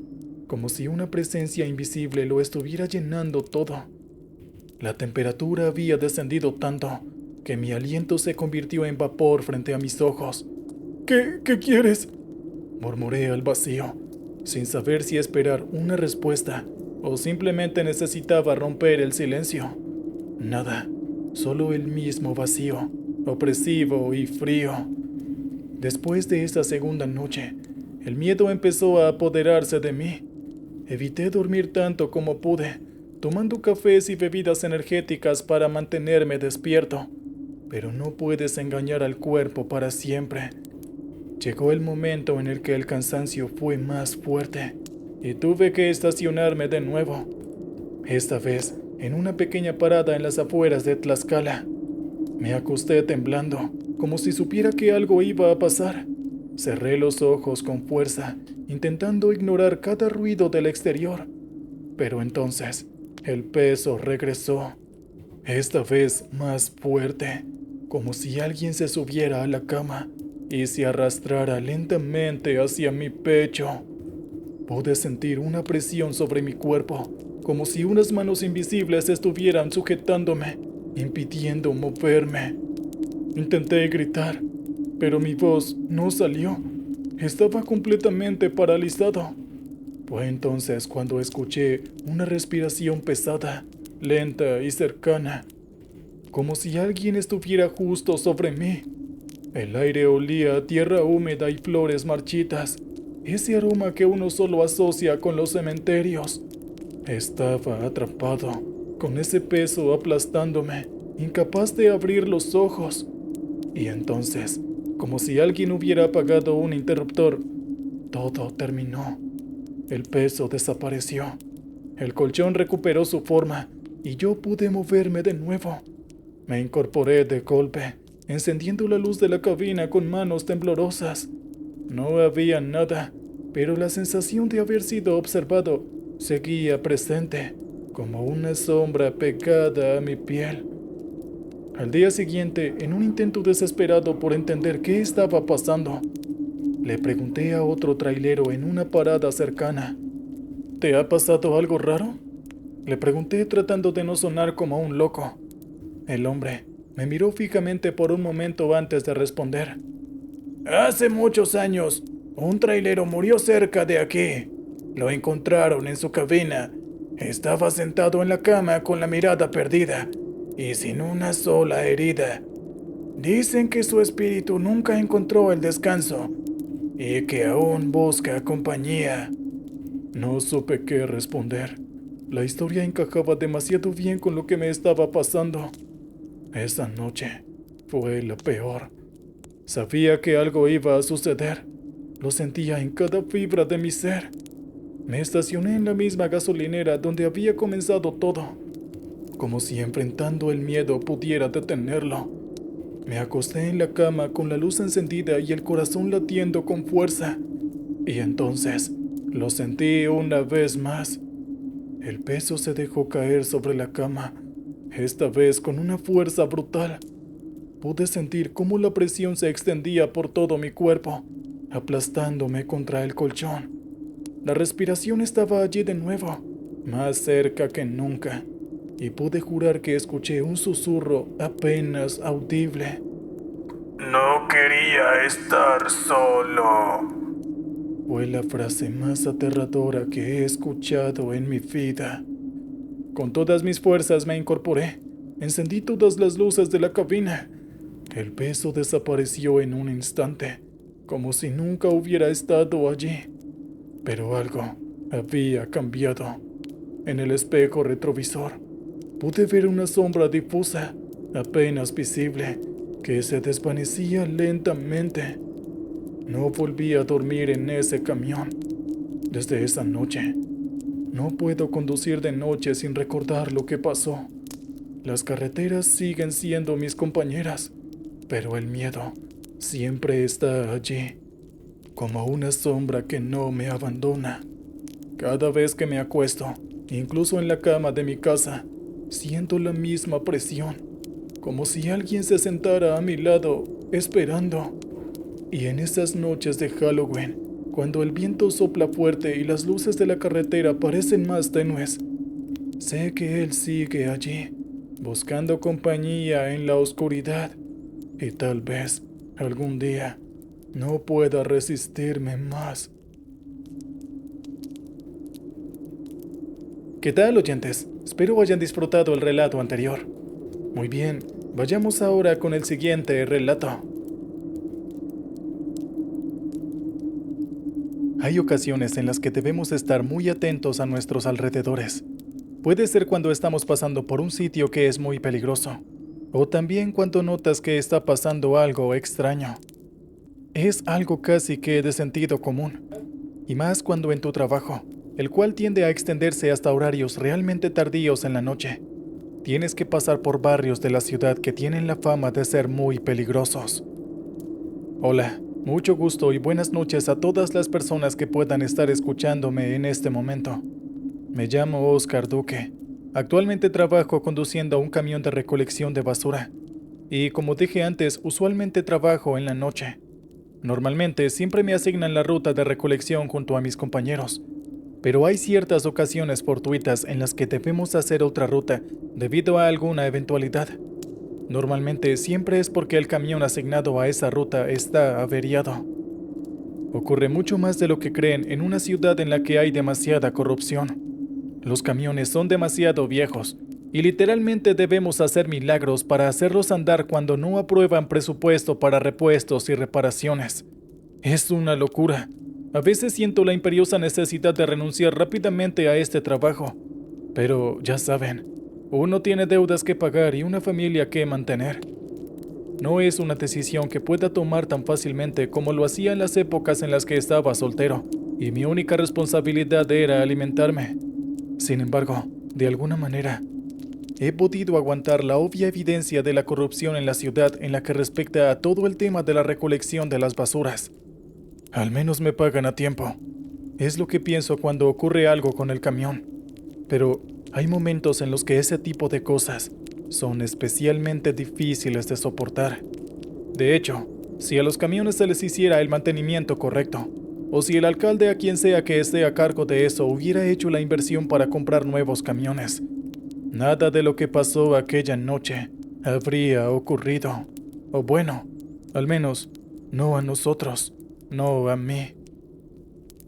como si una presencia invisible lo estuviera llenando todo. La temperatura había descendido tanto que mi aliento se convirtió en vapor frente a mis ojos. ¿Qué quieres?, murmuré al vacío, sin saber si esperar una respuesta o simplemente necesitaba romper el silencio. Nada, solo el mismo vacío, opresivo y frío. Después de esa segunda noche, El miedo empezó a apoderarse de mí. Evité dormir tanto como pude, tomando cafés y bebidas energéticas para mantenerme despierto. Pero no puedes engañar al cuerpo para siempre. Llegó el momento en el que el cansancio fue más fuerte y tuve que estacionarme de nuevo. Esta vez en una pequeña parada en las afueras de Tlaxcala. Me acosté temblando, como si supiera que algo iba a pasar. Cerré los ojos con fuerza, intentando ignorar cada ruido del exterior. Pero entonces, el peso regresó. Esta vez más fuerte, como si alguien se subiera a la cama y se arrastrara lentamente hacia mi pecho. Pude sentir una presión sobre mi cuerpo, como si unas manos invisibles estuvieran sujetándome, impidiendo moverme. Intenté gritar, pero mi voz no salió. Estaba completamente paralizado. Fue entonces cuando escuché una respiración pesada, lenta y cercana, como si alguien estuviera justo sobre mí. El aire olía a tierra húmeda y flores marchitas, ese aroma que uno solo asocia con los cementerios. Estaba atrapado, con ese peso aplastándome, incapaz de abrir los ojos. Y entonces, como si alguien hubiera apagado un interruptor, todo terminó. El peso desapareció. El colchón recuperó su forma y yo pude moverme de nuevo. Me incorporé de golpe, encendiendo la luz de la cabina con manos temblorosas. No había nada, pero la sensación de haber sido observado seguía presente, como una sombra pegada a mi piel. Al día siguiente, en un intento desesperado por entender qué estaba pasando, le pregunté a otro trailero en una parada cercana. ¿Te ha pasado algo raro? Le pregunté tratando de no sonar como un loco. El hombre me miró fijamente por un momento antes de responder. Hace muchos años, un trailero murió cerca de aquí. Lo encontraron en su cabina. Estaba sentado en la cama con la mirada perdida y sin una sola herida. Dicen que su espíritu nunca encontró el descanso y que aún busca compañía. No supe qué responder. La historia encajaba demasiado bien con lo que me estaba pasando. Esa noche fue la peor. Sabía que algo iba a suceder. Lo sentía en cada fibra de mi ser. Me estacioné en la misma gasolinera donde había comenzado todo, como si enfrentando el miedo pudiera detenerlo. Me acosté en la cama con la luz encendida y el corazón latiendo con fuerza. Y entonces lo sentí una vez más. El peso se dejó caer sobre la cama, esta vez con una fuerza brutal. Pude sentir cómo la presión se extendía por todo mi cuerpo, aplastándome contra el colchón. La respiración estaba allí de nuevo, más cerca que nunca, y pude jurar que escuché un susurro apenas audible. No quería estar solo. Fue la frase más aterradora que he escuchado en mi vida. Con todas mis fuerzas me incorporé. Encendí todas las luces de la cabina. El peso desapareció en un instante, como si nunca hubiera estado allí. Pero algo había cambiado. En el espejo retrovisor pude ver una sombra difusa, apenas visible, que se desvanecía lentamente. No volví a dormir en ese camión. Desde esa noche, no puedo conducir de noche sin recordar lo que pasó. Las carreteras siguen siendo mis compañeras, pero el miedo siempre está allí, como una sombra que no me abandona. Cada vez que me acuesto, incluso en la cama de mi casa, siento la misma presión, como si alguien se sentara a mi lado, esperando. Y en esas noches de Halloween, cuando el viento sopla fuerte y las luces de la carretera parecen más tenues, sé que él sigue allí, buscando compañía en la oscuridad, y tal vez, algún día, no pueda resistirme más. ¿Qué tal, oyentes? Espero hayan disfrutado el relato anterior. Muy bien, vayamos ahora con el siguiente relato. Hay ocasiones en las que debemos estar muy atentos a nuestros alrededores. Puede ser cuando estamos pasando por un sitio que es muy peligroso, o también cuando notas que está pasando algo extraño. Es algo casi que de sentido común, y más cuando en tu trabajo, el cual tiende a extenderse hasta horarios realmente tardíos en la noche, tienes que pasar por barrios de la ciudad que tienen la fama de ser muy peligrosos. Hola, mucho gusto y buenas noches a todas las personas que puedan estar escuchándome en este momento. Me llamo Oscar Duque. Actualmente trabajo conduciendo un camión de recolección de basura. Y como dije antes, usualmente trabajo en la noche. Normalmente siempre me asignan la ruta de recolección junto a mis compañeros. Pero hay ciertas ocasiones fortuitas en las que debemos hacer otra ruta debido a alguna eventualidad. Normalmente siempre es porque el camión asignado a esa ruta está averiado. Ocurre mucho más de lo que creen en una ciudad en la que hay demasiada corrupción. Los camiones son demasiado viejos y literalmente debemos hacer milagros para hacerlos andar cuando no aprueban presupuesto para repuestos y reparaciones. Es una locura. A veces siento la imperiosa necesidad de renunciar rápidamente a este trabajo. Pero ya saben, uno tiene deudas que pagar y una familia que mantener. No es una decisión que pueda tomar tan fácilmente como lo hacía en las épocas en las que estaba soltero, y mi única responsabilidad era alimentarme. Sin embargo, de alguna manera, he podido aguantar la obvia evidencia de la corrupción en la ciudad en la que respecta a todo el tema de la recolección de las basuras. Al menos me pagan a tiempo. Es lo que pienso cuando ocurre algo con el camión. Pero hay momentos en los que ese tipo de cosas son especialmente difíciles de soportar. De hecho, si a los camiones se les hiciera el mantenimiento correcto, o si el alcalde a quien sea que esté a cargo de eso hubiera hecho la inversión para comprar nuevos camiones, nada de lo que pasó aquella noche habría ocurrido. O bueno, al menos, no a nosotros, no a mí.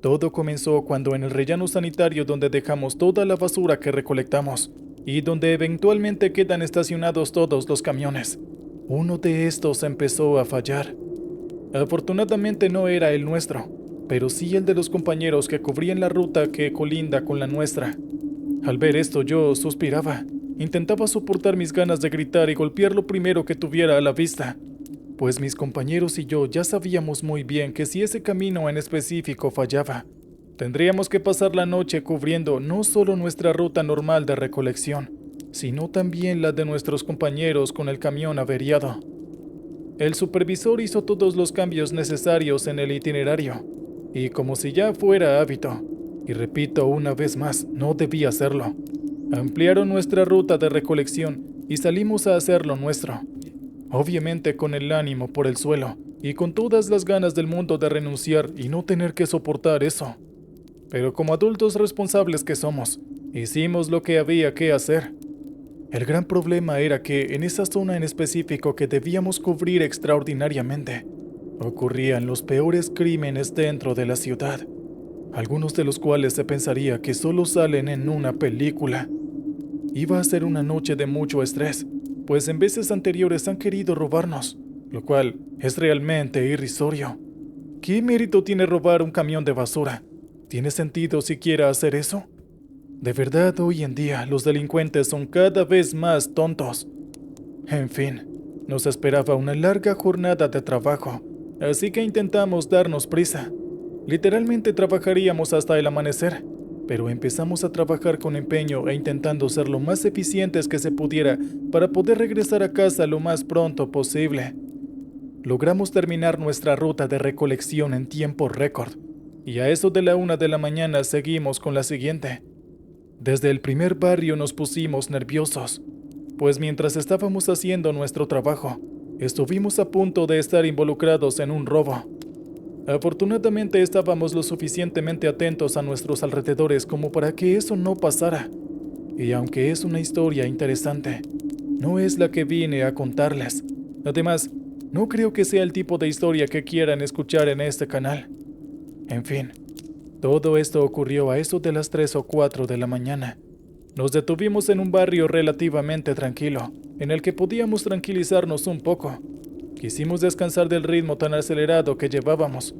Todo comenzó cuando en el relleno sanitario donde dejamos toda la basura que recolectamos, y donde eventualmente quedan estacionados todos los camiones, uno de estos empezó a fallar. Afortunadamente no era el nuestro, pero sí el de los compañeros que cubrían la ruta que colinda con la nuestra. Al ver esto yo suspiraba, intentaba soportar mis ganas de gritar y golpear lo primero que tuviera a la vista, pues mis compañeros y yo ya sabíamos muy bien que si ese camino en específico fallaba, tendríamos que pasar la noche cubriendo no solo nuestra ruta normal de recolección, sino también la de nuestros compañeros con el camión averiado. El supervisor hizo todos los cambios necesarios en el itinerario, y como si ya fuera hábito, y repito una vez más, no debía hacerlo, ampliaron nuestra ruta de recolección y salimos a hacer lo nuestro. Obviamente con el ánimo por el suelo, y con todas las ganas del mundo de renunciar y no tener que soportar eso. Pero como adultos responsables que somos, hicimos lo que había que hacer. El gran problema era que en esa zona en específico que debíamos cubrir extraordinariamente, ocurrían los peores crímenes dentro de la ciudad, algunos de los cuales se pensaría que solo salen en una película. Iba a ser una noche de mucho estrés, pues en veces anteriores han querido robarnos, lo cual es realmente irrisorio. ¿Qué mérito tiene robar un camión de basura? ¿Tiene sentido siquiera hacer eso? De verdad, hoy en día los delincuentes son cada vez más tontos. En fin, nos esperaba una larga jornada de trabajo, así que intentamos darnos prisa. Literalmente trabajaríamos hasta el amanecer, pero empezamos a trabajar con empeño e intentando ser lo más eficientes que se pudiera para poder regresar a casa lo más pronto posible. Logramos terminar nuestra ruta de recolección en tiempo récord, y a eso de la 1 de la mañana seguimos con la siguiente. Desde el primer barrio nos pusimos nerviosos, pues mientras estábamos haciendo nuestro trabajo, estuvimos a punto de estar involucrados en un robo. Afortunadamente estábamos lo suficientemente atentos a nuestros alrededores como para que eso no pasara. Y aunque es una historia interesante, no es la que vine a contarles. Además, no creo que sea el tipo de historia que quieran escuchar en este canal. En fin, todo esto ocurrió a eso de las 3 o 4 de la mañana. Nos detuvimos en un barrio relativamente tranquilo, en el que podíamos tranquilizarnos un poco. Quisimos descansar del ritmo tan acelerado que llevábamos,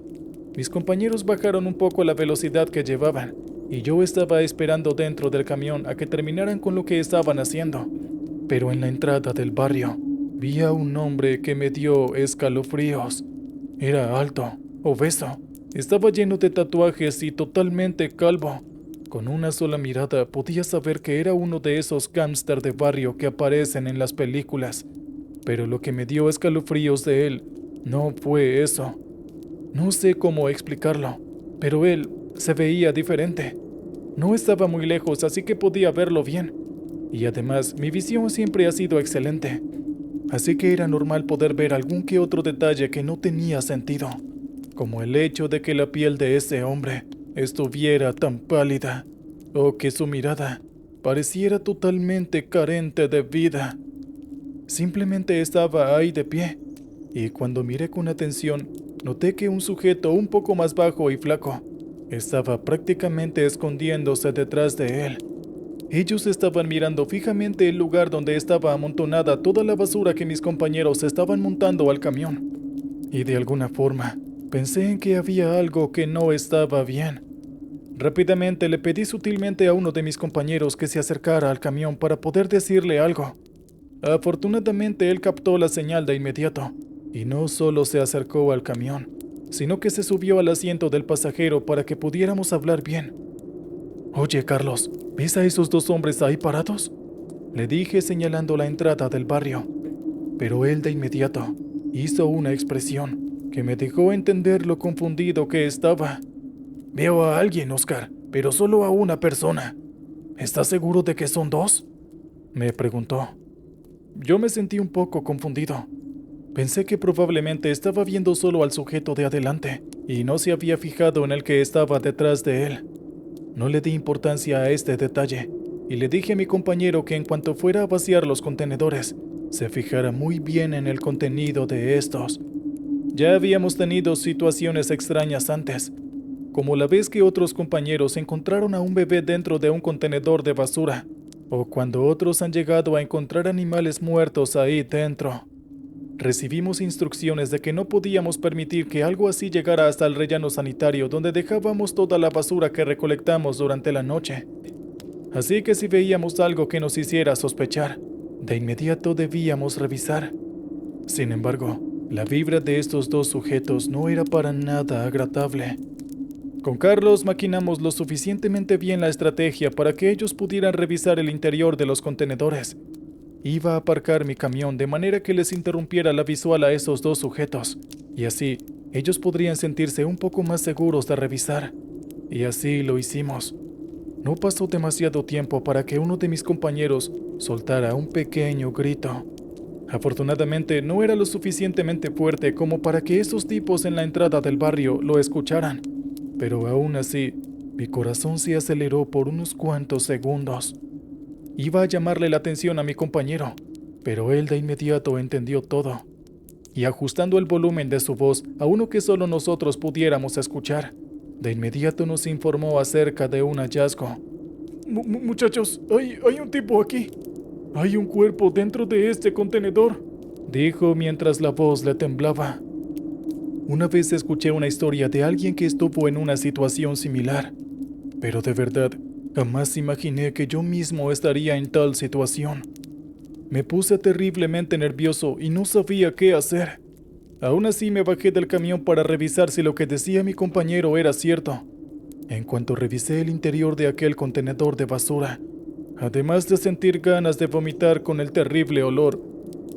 Mis compañeros bajaron un poco la velocidad que llevaban, y yo estaba esperando dentro del camión a que terminaran con lo que estaban haciendo. Pero en la entrada del barrio, vi a un hombre que me dio escalofríos. Era alto, obeso, estaba lleno de tatuajes y totalmente calvo. Con una sola mirada podía saber que era uno de esos gángsters de barrio que aparecen en las películas. Pero lo que me dio escalofríos de él no fue eso. No sé cómo explicarlo, pero él se veía diferente. No estaba muy lejos, así que podía verlo bien. Y además, mi visión siempre ha sido excelente. Así que era normal poder ver algún que otro detalle que no tenía sentido, como el hecho de que la piel de ese hombre estuviera tan pálida, o que su mirada pareciera totalmente carente de vida. Simplemente estaba ahí de pie, y cuando miré con atención, noté que un sujeto un poco más bajo y flaco estaba prácticamente escondiéndose detrás de él. Ellos estaban mirando fijamente el lugar donde estaba amontonada toda la basura que mis compañeros estaban montando al camión. Y de alguna forma, pensé en que había algo que no estaba bien. Rápidamente le pedí sutilmente a uno de mis compañeros que se acercara al camión para poder decirle algo. Afortunadamente él captó la señal de inmediato, y no solo se acercó al camión, sino que se subió al asiento del pasajero para que pudiéramos hablar bien. «Oye, Carlos, ¿ves a esos dos hombres ahí parados?», le dije señalando la entrada del barrio. Pero él de inmediato hizo una expresión que me dejó entender lo confundido que estaba. «Veo a alguien, Oscar, pero solo a una persona. ¿Estás seguro de que son dos?», me preguntó. Yo me sentí un poco confundido. Pensé que probablemente estaba viendo solo al sujeto de adelante y no se había fijado en el que estaba detrás de él. No le di importancia a este detalle y le dije a mi compañero que en cuanto fuera a vaciar los contenedores, se fijara muy bien en el contenido de estos. Ya habíamos tenido situaciones extrañas antes, como la vez que otros compañeros encontraron a un bebé dentro de un contenedor de basura, o cuando otros han llegado a encontrar animales muertos ahí dentro. Recibimos instrucciones de que no podíamos permitir que algo así llegara hasta el relleno sanitario donde dejábamos toda la basura que recolectamos durante la noche. Así que si veíamos algo que nos hiciera sospechar, de inmediato debíamos revisar. Sin embargo, la vibra de estos dos sujetos no era para nada agradable. Con Carlos maquinamos lo suficientemente bien la estrategia para que ellos pudieran revisar el interior de los contenedores. Iba a aparcar mi camión de manera que les interrumpiera la visual a esos dos sujetos, y así ellos podrían sentirse un poco más seguros de revisar. Y así lo hicimos. No pasó demasiado tiempo para que uno de mis compañeros soltara un pequeño grito. Afortunadamente no era lo suficientemente fuerte como para que esos tipos en la entrada del barrio lo escucharan, pero aún así, mi corazón se aceleró por unos cuantos segundos. Iba a llamarle la atención a mi compañero, pero él de inmediato entendió todo, y ajustando el volumen de su voz a uno que solo nosotros pudiéramos escuchar, de inmediato nos informó acerca de un hallazgo. Muchachos, hay un tipo aquí. Hay un cuerpo dentro de este contenedor», dijo mientras la voz le temblaba. Una vez escuché una historia de alguien que estuvo en una situación similar, pero de verdad, jamás imaginé que yo mismo estaría en tal situación. Me puse terriblemente nervioso y no sabía qué hacer. Aún así me bajé del camión para revisar si lo que decía mi compañero era cierto. En cuanto revisé el interior de aquel contenedor de basura, además de sentir ganas de vomitar con el terrible olor,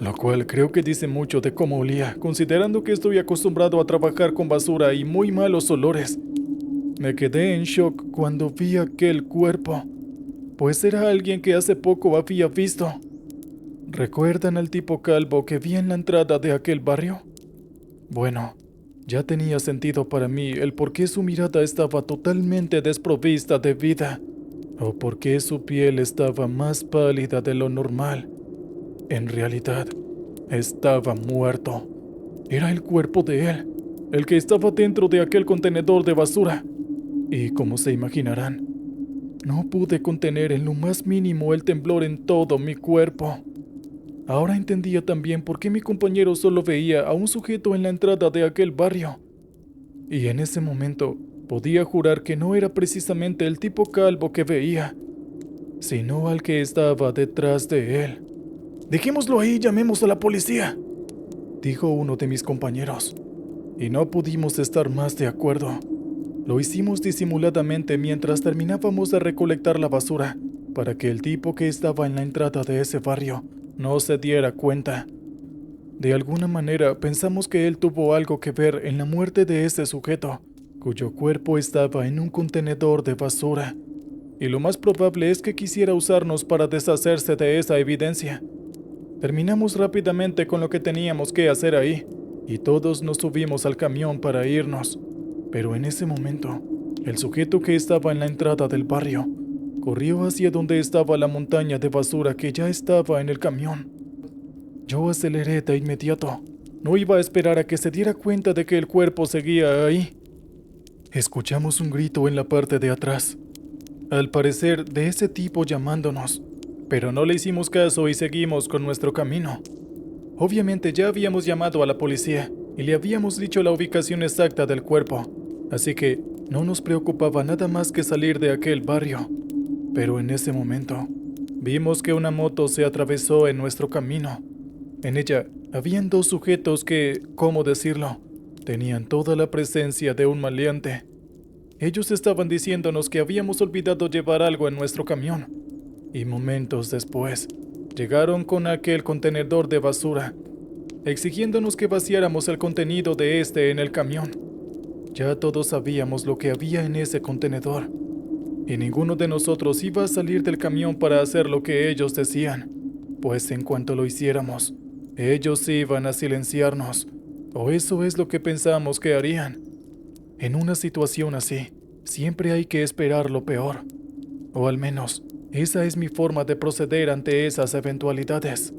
lo cual creo que dice mucho de cómo olía, considerando que estoy acostumbrado a trabajar con basura y muy malos olores. Me quedé en shock cuando vi aquel cuerpo, pues era alguien que hace poco había visto. ¿Recuerdan al tipo calvo que vi en la entrada de aquel barrio? Bueno, ya tenía sentido para mí el por qué su mirada estaba totalmente desprovista de vida, o por qué su piel estaba más pálida de lo normal. En realidad, estaba muerto. Era el cuerpo de él, el que estaba dentro de aquel contenedor de basura. Y como se imaginarán, no pude contener en lo más mínimo el temblor en todo mi cuerpo. Ahora entendía también por qué mi compañero solo veía a un sujeto en la entrada de aquel barrio. Y en ese momento podía jurar que no era precisamente el tipo calvo que veía, sino al que estaba detrás de él. «Dejémoslo ahí y llamemos a la policía», dijo uno de mis compañeros, y no pudimos estar más de acuerdo. Lo hicimos disimuladamente mientras terminábamos de recolectar la basura, para que el tipo que estaba en la entrada de ese barrio no se diera cuenta. De alguna manera pensamos que él tuvo algo que ver en la muerte de ese sujeto, cuyo cuerpo estaba en un contenedor de basura, y lo más probable es que quisiera usarnos para deshacerse de esa evidencia. Terminamos rápidamente con lo que teníamos que hacer ahí, y todos nos subimos al camión para irnos. Pero en ese momento, el sujeto que estaba en la entrada del barrio corrió hacia donde estaba la montaña de basura que ya estaba en el camión. Yo aceleré de inmediato. No iba a esperar a que se diera cuenta de que el cuerpo seguía ahí. Escuchamos un grito en la parte de atrás, al parecer de ese tipo llamándonos, pero no le hicimos caso y seguimos con nuestro camino. Obviamente ya habíamos llamado a la policía y le habíamos dicho la ubicación exacta del cuerpo, así que no nos preocupaba nada más que salir de aquel barrio. Pero en ese momento, vimos que una moto se atravesó en nuestro camino. En ella habían dos sujetos que, ¿cómo decirlo?, tenían toda la presencia de un maleante. Ellos estaban diciéndonos que habíamos olvidado llevar algo en nuestro camión, y momentos después llegaron con aquel contenedor de basura, exigiéndonos que vaciáramos el contenido de este en el camión. Ya todos sabíamos lo que había en ese contenedor, y ninguno de nosotros iba a salir del camión para hacer lo que ellos decían, pues en cuanto lo hiciéramos, ellos iban a silenciarnos, o eso es lo que pensamos que harían. En una situación así, siempre hay que esperar lo peor, o al menos, esa es mi forma de proceder ante esas eventualidades.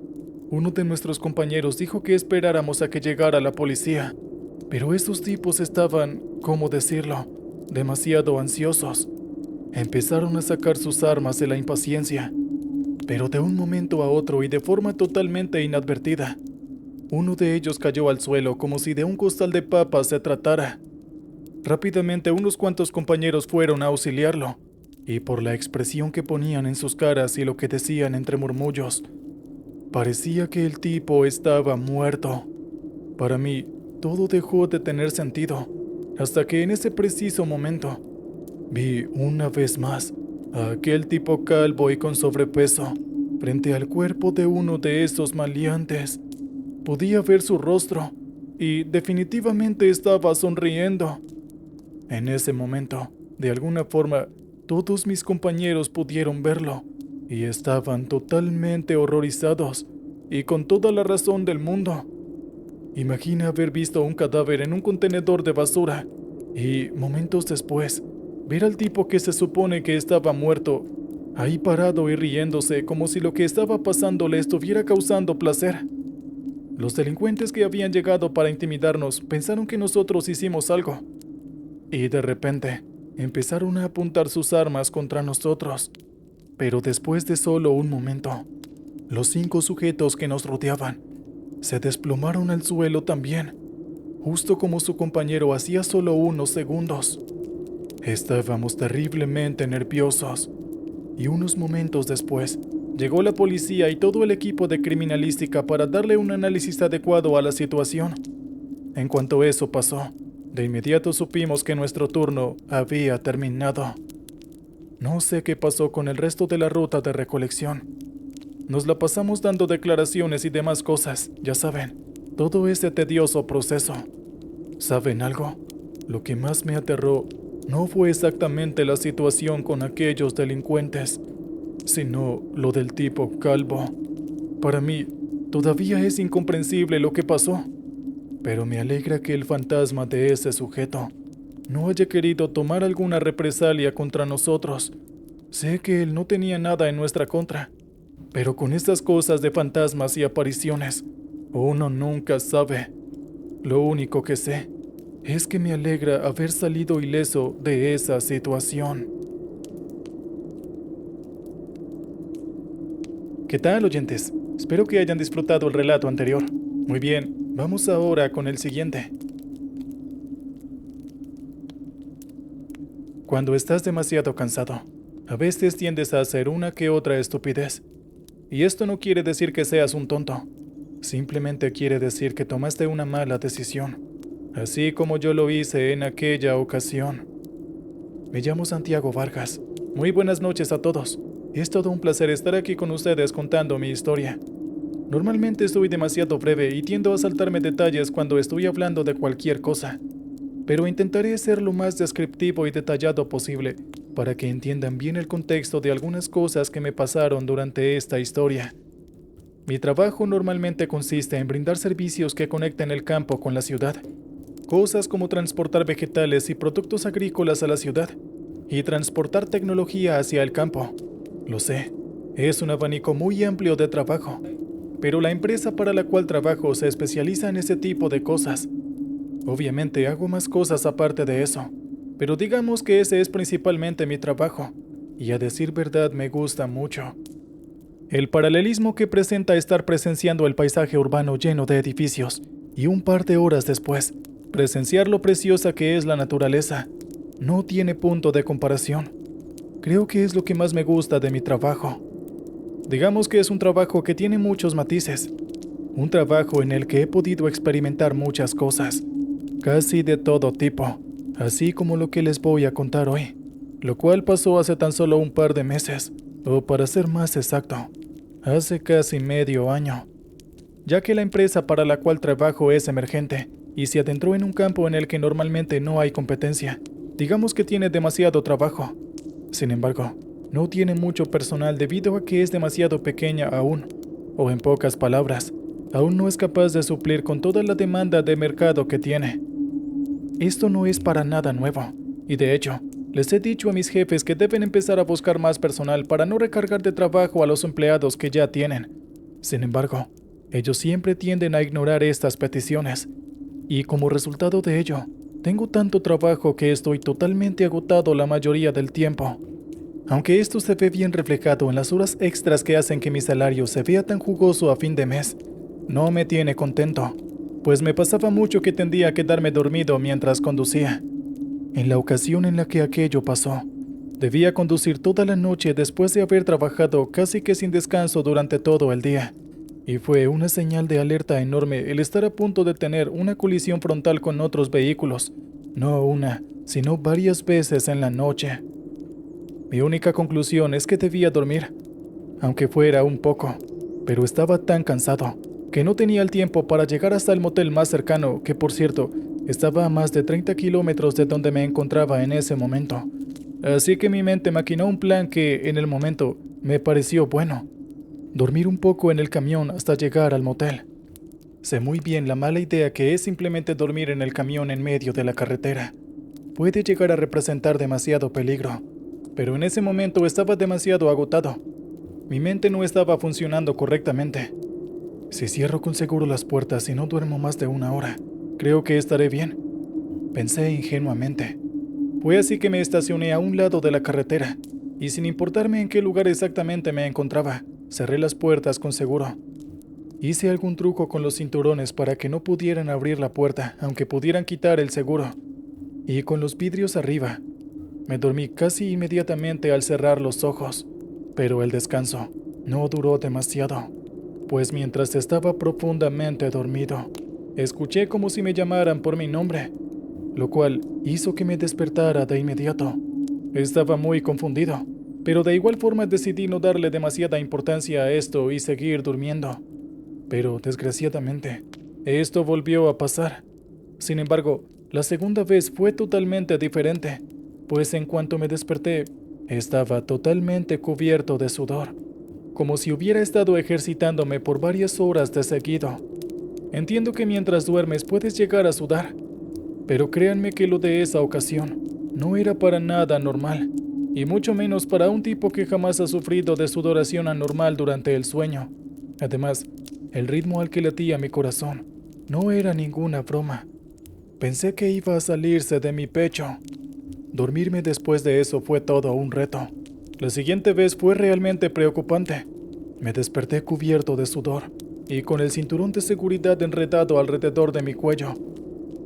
Uno de nuestros compañeros dijo que esperáramos a que llegara la policía, pero esos tipos estaban, ¿cómo decirlo?, demasiado ansiosos. Empezaron a sacar sus armas de la impaciencia, pero de un momento a otro y de forma totalmente inadvertida, uno de ellos cayó al suelo como si de un costal de papas se tratara. Rápidamente unos cuantos compañeros fueron a auxiliarlo, y por la expresión que ponían en sus caras y lo que decían entre murmullos, parecía que el tipo estaba muerto. Para mí, todo dejó de tener sentido, hasta que en ese preciso momento, vi una vez más a aquel tipo calvo y con sobrepeso, frente al cuerpo de uno de esos maleantes. Podía ver su rostro, y definitivamente estaba sonriendo. En ese momento, de alguna forma, todos mis compañeros pudieron verlo, y estaban totalmente horrorizados, y con toda la razón del mundo. Imagina haber visto un cadáver en un contenedor de basura, y momentos después, ver al tipo que se supone que estaba muerto, ahí parado y riéndose como si lo que estaba pasando le estuviera causando placer. Los delincuentes que habían llegado para intimidarnos pensaron que nosotros hicimos algo, y de repente empezaron a apuntar sus armas contra nosotros. Pero después de solo un momento, los 5 sujetos que nos rodeaban se desplomaron al suelo también, justo como su compañero hacía solo unos segundos. Estábamos terriblemente nerviosos, y unos momentos después llegó la policía y todo el equipo de criminalística para darle un análisis adecuado a la situación. En cuanto eso pasó, de inmediato supimos que nuestro turno había terminado. No sé qué pasó con el resto de la ruta de recolección. Nos la pasamos dando declaraciones y demás cosas, ya saben, todo ese tedioso proceso. ¿Saben algo? Lo que más me aterró no fue exactamente la situación con aquellos delincuentes, sino lo del tipo calvo. Para mí, todavía es incomprensible lo que pasó, pero me alegra que el fantasma de ese sujeto no haya querido tomar alguna represalia contra nosotros. Sé que él no tenía nada en nuestra contra, pero con estas cosas de fantasmas y apariciones, uno nunca sabe. Lo único que sé es que me alegra haber salido ileso de esa situación. ¿Qué tal, oyentes? Espero que hayan disfrutado el relato anterior. Muy bien, vamos ahora con el siguiente. Cuando estás demasiado cansado, a veces tiendes a hacer una que otra estupidez. Y esto no quiere decir que seas un tonto. Simplemente quiere decir que tomaste una mala decisión, así como yo lo hice en aquella ocasión. Me llamo Santiago Vargas. Muy buenas noches a todos. Es todo un placer estar aquí con ustedes contando mi historia. Normalmente soy demasiado breve y tiendo a saltarme detalles cuando estoy hablando de cualquier cosa, pero intentaré ser lo más descriptivo y detallado posible para que entiendan bien el contexto de algunas cosas que me pasaron durante esta historia. Mi trabajo normalmente consiste en brindar servicios que conecten el campo con la ciudad, cosas como transportar vegetales y productos agrícolas a la ciudad y transportar tecnología hacia el campo. Lo sé, es un abanico muy amplio de trabajo, pero la empresa para la cual trabajo se especializa en ese tipo de cosas. Obviamente hago más cosas aparte de eso, pero digamos que ese es principalmente mi trabajo, y a decir verdad me gusta mucho. El paralelismo que presenta estar presenciando el paisaje urbano lleno de edificios, y un par de horas después, presenciar lo preciosa que es la naturaleza, no tiene punto de comparación. Creo que es lo que más me gusta de mi trabajo. Digamos que es un trabajo que tiene muchos matices, un trabajo en el que he podido experimentar muchas cosas, casi de todo tipo, así como lo que les voy a contar hoy, lo cual pasó hace tan solo un par de meses, o para ser más exacto, hace casi medio año, ya que la empresa para la cual trabajo es emergente y se adentró en un campo en el que normalmente no hay competencia. Digamos que tiene demasiado trabajo. Sin embargo, no tiene mucho personal debido a que es demasiado pequeña aún, o en pocas palabras, aún no es capaz de suplir con toda la demanda de mercado que tiene. Esto no es para nada nuevo, y de hecho, les he dicho a mis jefes que deben empezar a buscar más personal para no recargar de trabajo a los empleados que ya tienen. Sin embargo, ellos siempre tienden a ignorar estas peticiones, y como resultado de ello, tengo tanto trabajo que estoy totalmente agotado la mayoría del tiempo. Aunque esto se ve bien reflejado en las horas extras que hacen que mi salario se vea tan jugoso a fin de mes, no me tiene contento, pues me pasaba mucho que tendía a quedarme dormido mientras conducía. En la ocasión en la que aquello pasó, debía conducir toda la noche después de haber trabajado casi que sin descanso durante todo el día, y fue una señal de alerta enorme el estar a punto de tener una colisión frontal con otros vehículos, no una, sino varias veces en la noche. Mi única conclusión es que debía dormir, aunque fuera un poco, pero estaba tan cansado que no tenía el tiempo para llegar hasta el motel más cercano, que por cierto, estaba a más de 30 kilómetros de donde me encontraba en ese momento. Así que mi mente maquinó un plan que, en el momento, me pareció bueno. Dormir un poco en el camión hasta llegar al motel. Sé muy bien la mala idea que es simplemente dormir en el camión en medio de la carretera. Puede llegar a representar demasiado peligro, pero en ese momento estaba demasiado agotado. Mi mente no estaba funcionando correctamente. Si cierro con seguro las puertas y no duermo más de una hora, creo que estaré bien, pensé ingenuamente. Fue así que me estacioné a un lado de la carretera, y sin importarme en qué lugar exactamente me encontraba, cerré las puertas con seguro. Hice algún truco con los cinturones para que no pudieran abrir la puerta, aunque pudieran quitar el seguro. Y con los vidrios arriba, me dormí casi inmediatamente al cerrar los ojos, pero el descanso no duró demasiado. Pues mientras estaba profundamente dormido, escuché como si me llamaran por mi nombre, lo cual hizo que me despertara de inmediato. Estaba muy confundido, pero de igual forma decidí no darle demasiada importancia a esto y seguir durmiendo. Pero desgraciadamente, esto volvió a pasar. Sin embargo, la segunda vez fue totalmente diferente, pues en cuanto me desperté, estaba totalmente cubierto de sudor, como si hubiera estado ejercitándome por varias horas de seguido. Entiendo que mientras duermes puedes llegar a sudar, pero créanme que lo de esa ocasión no era para nada normal, y mucho menos para un tipo que jamás ha sufrido de sudoración anormal durante el sueño. Además, el ritmo al que latía mi corazón no era ninguna broma. Pensé que iba a salirse de mi pecho. Dormirme después de eso fue todo un reto. La siguiente vez fue realmente preocupante. Me desperté cubierto de sudor y con el cinturón de seguridad enredado alrededor de mi cuello.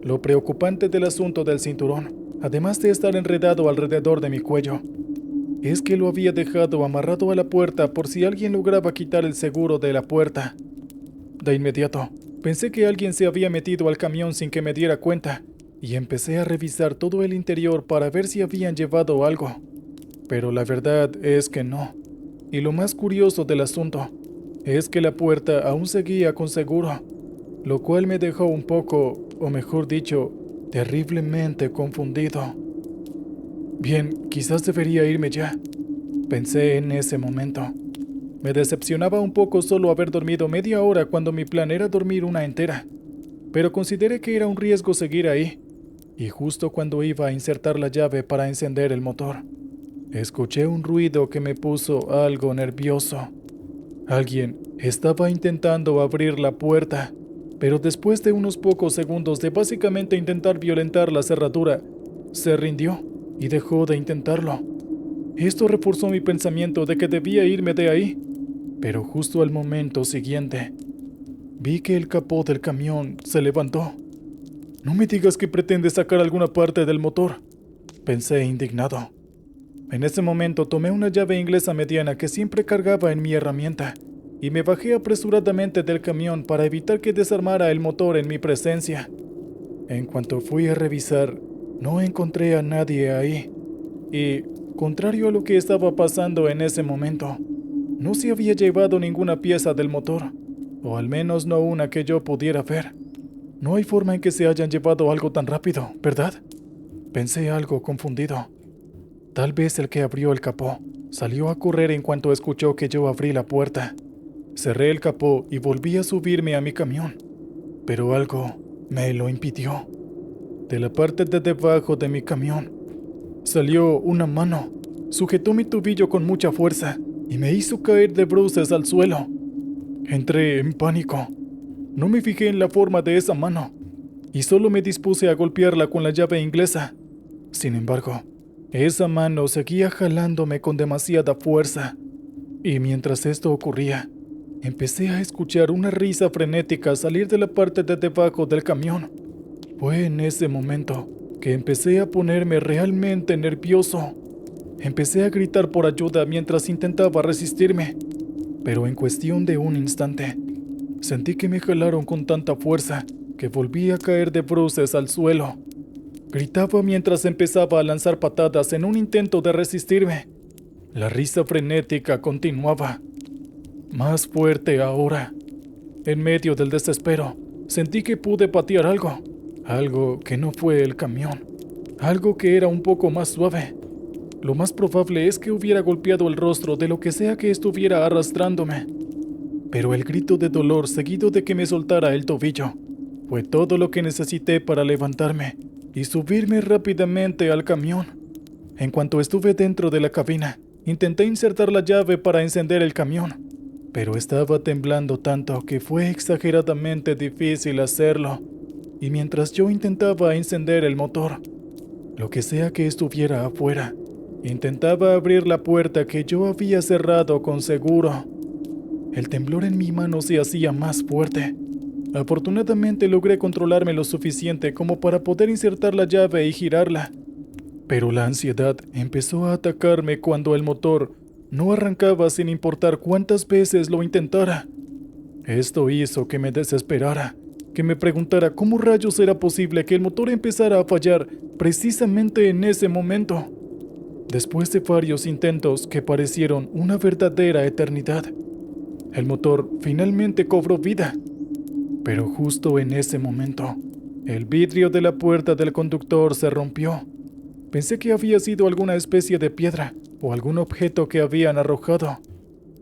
Lo preocupante del asunto del cinturón, además de estar enredado alrededor de mi cuello. Es que lo había dejado amarrado a la puerta por si alguien lograba quitar el seguro de la puerta. De inmediato, pensé que alguien se había metido al camión sin que me diera cuenta, y empecé a revisar todo el interior para ver si habían llevado algo. Pero la verdad es que no. Y lo más curioso del asunto es que la puerta aún seguía con seguro, lo cual me dejó un poco, o mejor dicho, terriblemente confundido. Bien, quizás debería irme ya, pensé en ese momento. Me decepcionaba un poco solo haber dormido media hora cuando mi plan era dormir una entera, pero consideré que era un riesgo seguir ahí, y justo cuando iba a insertar la llave para encender el motor, escuché un ruido que me puso algo nervioso. Alguien estaba intentando abrir la puerta, pero después de unos pocos segundos de básicamente intentar violentar la cerradura, se rindió y dejó de intentarlo. Esto reforzó mi pensamiento de que debía irme de ahí, pero justo al momento siguiente, vi que el capó del camión se levantó. No me digas que pretendes sacar alguna parte del motor, pensé indignado. En ese momento tomé una llave inglesa mediana que siempre cargaba en mi herramienta y me bajé apresuradamente del camión para evitar que desarmara el motor en mi presencia. En cuanto fui a revisar, no encontré a nadie ahí y, contrario a lo que estaba pasando en ese momento, no se había llevado ninguna pieza del motor, o al menos no una que yo pudiera ver. No hay forma en que se hayan llevado algo tan rápido, ¿verdad? Pensé algo confundido. Tal vez el que abrió el capó salió a correr en cuanto escuchó que yo abrí la puerta. Cerré el capó y volví a subirme a mi camión, pero algo me lo impidió. De la parte de debajo de mi camión salió una mano, sujetó mi tobillo con mucha fuerza y me hizo caer de bruces al suelo. Entré en pánico. No me fijé en la forma de esa mano y solo me dispuse a golpearla con la llave inglesa. Sin embargo, esa mano seguía jalándome con demasiada fuerza, y mientras esto ocurría, empecé a escuchar una risa frenética salir de la parte de debajo del camión. Fue en ese momento que empecé a ponerme realmente nervioso. Empecé a gritar por ayuda mientras intentaba resistirme, pero en cuestión de un instante, sentí que me jalaron con tanta fuerza que volví a caer de bruces al suelo. Gritaba mientras empezaba a lanzar patadas en un intento de resistirme. La risa frenética continuaba, más fuerte ahora. En medio del desespero, sentí que pude patear algo que no fue el camión, algo que era un poco más suave. Lo más probable es que hubiera golpeado el rostro de lo que sea que estuviera arrastrándome. Pero el grito de dolor seguido de que me soltara el tobillo fue todo lo que necesité para levantarme y subirme rápidamente al camión. En cuanto estuve dentro de la cabina, intenté insertar la llave para encender el camión, pero estaba temblando tanto que fue exageradamente difícil hacerlo. Y mientras yo intentaba encender el motor, lo que sea que estuviera afuera, intentaba abrir la puerta que yo había cerrado con seguro. El temblor en mi mano se hacía más fuerte. Afortunadamente logré controlarme lo suficiente como para poder insertar la llave y girarla. Pero la ansiedad empezó a atacarme cuando el motor no arrancaba sin importar cuántas veces lo intentara. Esto hizo que me desesperara, que me preguntara cómo rayos era posible que el motor empezara a fallar precisamente en ese momento. Después de varios intentos que parecieron una verdadera eternidad, el motor finalmente cobró vida. Pero justo en ese momento, el vidrio de la puerta del conductor se rompió. Pensé que había sido alguna especie de piedra o algún objeto que habían arrojado.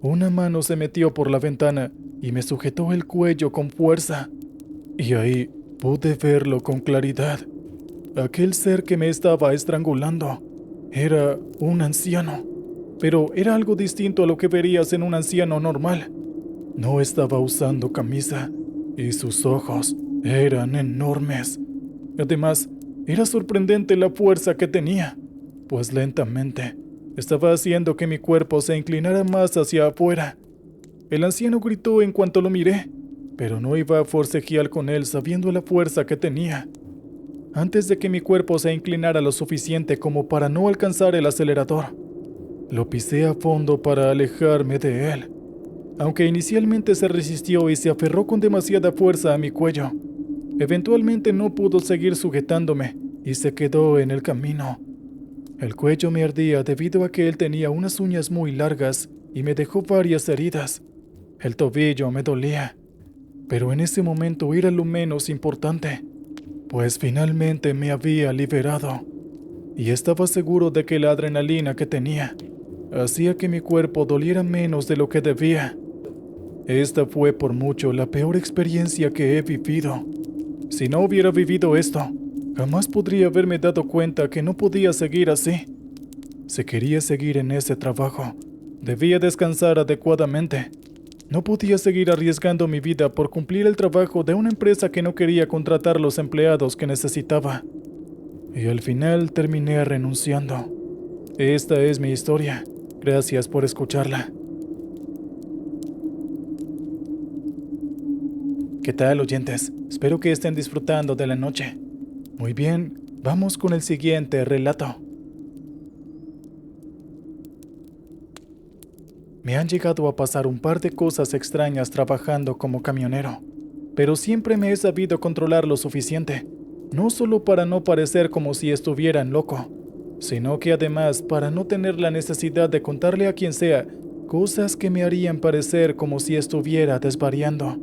Una mano se metió por la ventana y me sujetó el cuello con fuerza. Y ahí pude verlo con claridad. Aquel ser que me estaba estrangulando era un anciano, pero era algo distinto a lo que verías en un anciano normal. No estaba usando camisa y sus ojos eran enormes. Además, era sorprendente la fuerza que tenía, pues lentamente estaba haciendo que mi cuerpo se inclinara más hacia afuera. El anciano gritó en cuanto lo miré, pero no iba a forcejear con él sabiendo la fuerza que tenía. antes de que mi cuerpo se inclinara lo suficiente como para no alcanzar el acelerador. Lo pisé a fondo para alejarme de él, aunque inicialmente se resistió y se aferró con demasiada fuerza a mi cuello. Eventualmente no pudo seguir sujetándome y se quedó en el camino. El cuello me ardía debido a que él tenía unas uñas muy largas y me dejó varias heridas. El tobillo me dolía, pero en ese momento era lo menos importante, pues finalmente me había liberado y estaba seguro de que la adrenalina que tenía hacía que mi cuerpo doliera menos de lo que debía. Esta fue por mucho la peor experiencia que he vivido. Si no hubiera vivido esto, jamás podría haberme dado cuenta que no podía seguir así. Si quería seguir en ese trabajo, debía descansar adecuadamente. No podía seguir arriesgando mi vida por cumplir el trabajo de una empresa que no quería contratar los empleados que necesitaba. Y al final terminé renunciando. Esta es mi historia. Gracias por escucharla. ¿Qué tal, oyentes? Espero que estén disfrutando de la noche. Muy bien, vamos con el siguiente relato. Me han llegado a pasar un par de cosas extrañas trabajando como camionero, pero siempre me he sabido controlar lo suficiente, no solo para no parecer como si estuvieran loco, sino que además para no tener la necesidad de contarle a quien sea cosas que me harían parecer como si estuviera desvariando.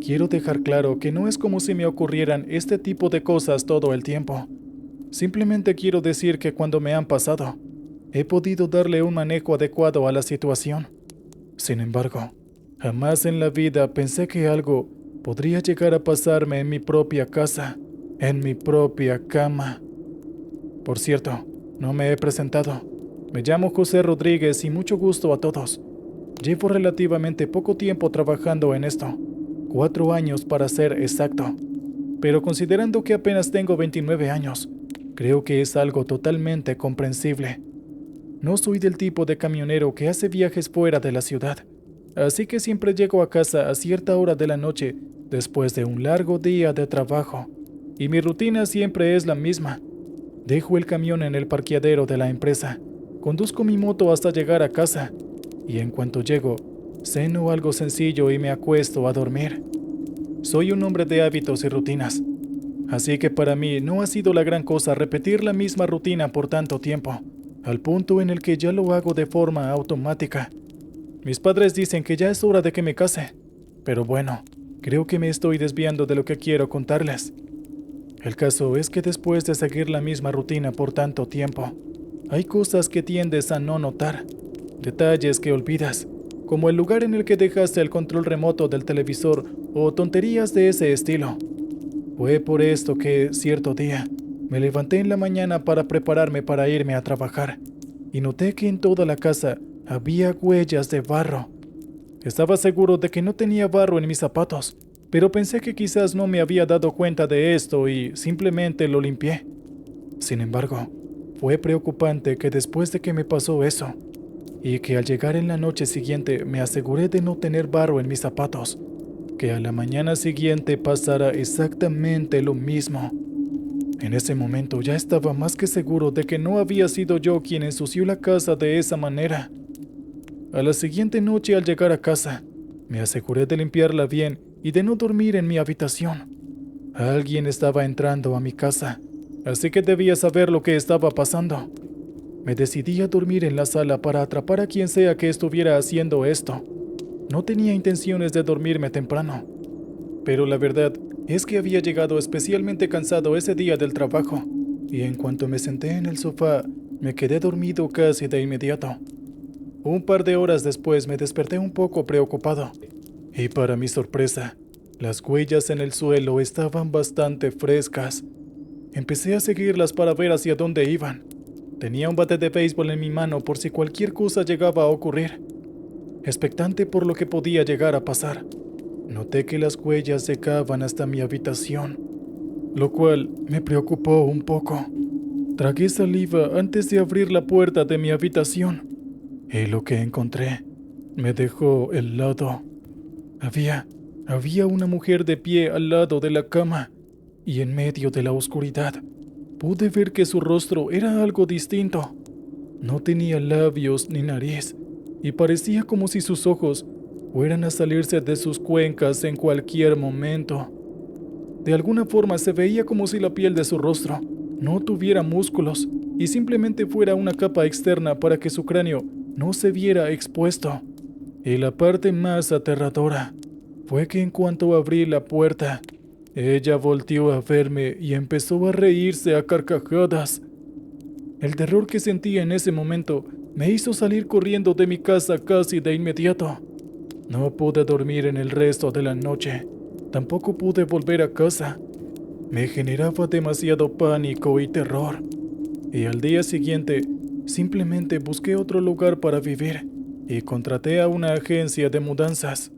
Quiero dejar claro que no es como si me ocurrieran este tipo de cosas todo el tiempo. Simplemente quiero decir que cuando me han pasado, he podido darle un manejo adecuado a la situación. Sin embargo, jamás en la vida pensé que algo podría llegar a pasarme en mi propia casa, en mi propia cama. Por cierto, no me he presentado. Me llamo José Rodríguez y mucho gusto a todos. Llevo relativamente poco tiempo trabajando en esto, 4 años para ser exacto. Pero considerando que apenas tengo 29 años, creo que es algo totalmente comprensible. No soy del tipo de camionero que hace viajes fuera de la ciudad, así que siempre llego a casa a cierta hora de la noche después de un largo día de trabajo, y mi rutina siempre es la misma. Dejo el camión en el parqueadero de la empresa, conduzco mi moto hasta llegar a casa, y en cuanto llego, ceno algo sencillo y me acuesto a dormir. Soy un hombre de hábitos y rutinas, así que para mí no ha sido la gran cosa repetir la misma rutina por tanto tiempo, al punto en el que ya lo hago de forma automática. Mis padres dicen que ya es hora de que me case, pero bueno, creo que me estoy desviando de lo que quiero contarles. El caso es que después de seguir la misma rutina por tanto tiempo, hay cosas que tiendes a no notar, detalles que olvidas, como el lugar en el que dejaste el control remoto del televisor o tonterías de ese estilo. Fue por esto que, cierto día, me levanté en la mañana para prepararme para irme a trabajar, y noté que en toda la casa había huellas de barro. Estaba seguro de que no tenía barro en mis zapatos, pero pensé que quizás no me había dado cuenta de esto y simplemente lo limpié. Sin embargo, fue preocupante que después de que me pasó eso, y que al llegar en la noche siguiente me aseguré de no tener barro en mis zapatos, que a la mañana siguiente pasara exactamente lo mismo. En ese momento ya estaba más que seguro de que no había sido yo quien ensució la casa de esa manera. A la siguiente noche al llegar a casa, me aseguré de limpiarla bien y de no dormir en mi habitación. Alguien estaba entrando a mi casa, así que debía saber lo que estaba pasando. Me decidí a dormir en la sala para atrapar a quien sea que estuviera haciendo esto. No tenía intenciones de dormirme temprano, pero la verdad es que había llegado especialmente cansado ese día del trabajo, y en cuanto me senté en el sofá, me quedé dormido casi de inmediato. Un par de horas después me desperté un poco preocupado, y para mi sorpresa, las huellas en el suelo estaban bastante frescas. Empecé a seguirlas para ver hacia dónde iban. Tenía un bate de béisbol en mi mano por si cualquier cosa llegaba a ocurrir. Expectante por lo que podía llegar a pasar, noté que las huellas llegaban hasta mi habitación, lo cual me preocupó un poco. Tragué saliva antes de abrir la puerta de mi habitación, y lo que encontré me dejó helado. Había una mujer de pie al lado de la cama, y en medio de la oscuridad pude ver que su rostro era algo distinto. No tenía labios ni nariz, y parecía como si sus ojos fueran a salirse de sus cuencas en cualquier momento. De alguna forma se veía como si la piel de su rostro no tuviera músculos y simplemente fuera una capa externa para que su cráneo no se viera expuesto. Y la parte más aterradora fue que en cuanto abrí la puerta, ella volteó a verme y empezó a reírse a carcajadas. El terror que sentí en ese momento me hizo salir corriendo de mi casa casi de inmediato. No pude dormir en el resto de la noche. Tampoco pude volver a casa. Me generaba demasiado pánico y terror. Y al día siguiente, simplemente busqué otro lugar para vivir y contraté a una agencia de mudanzas.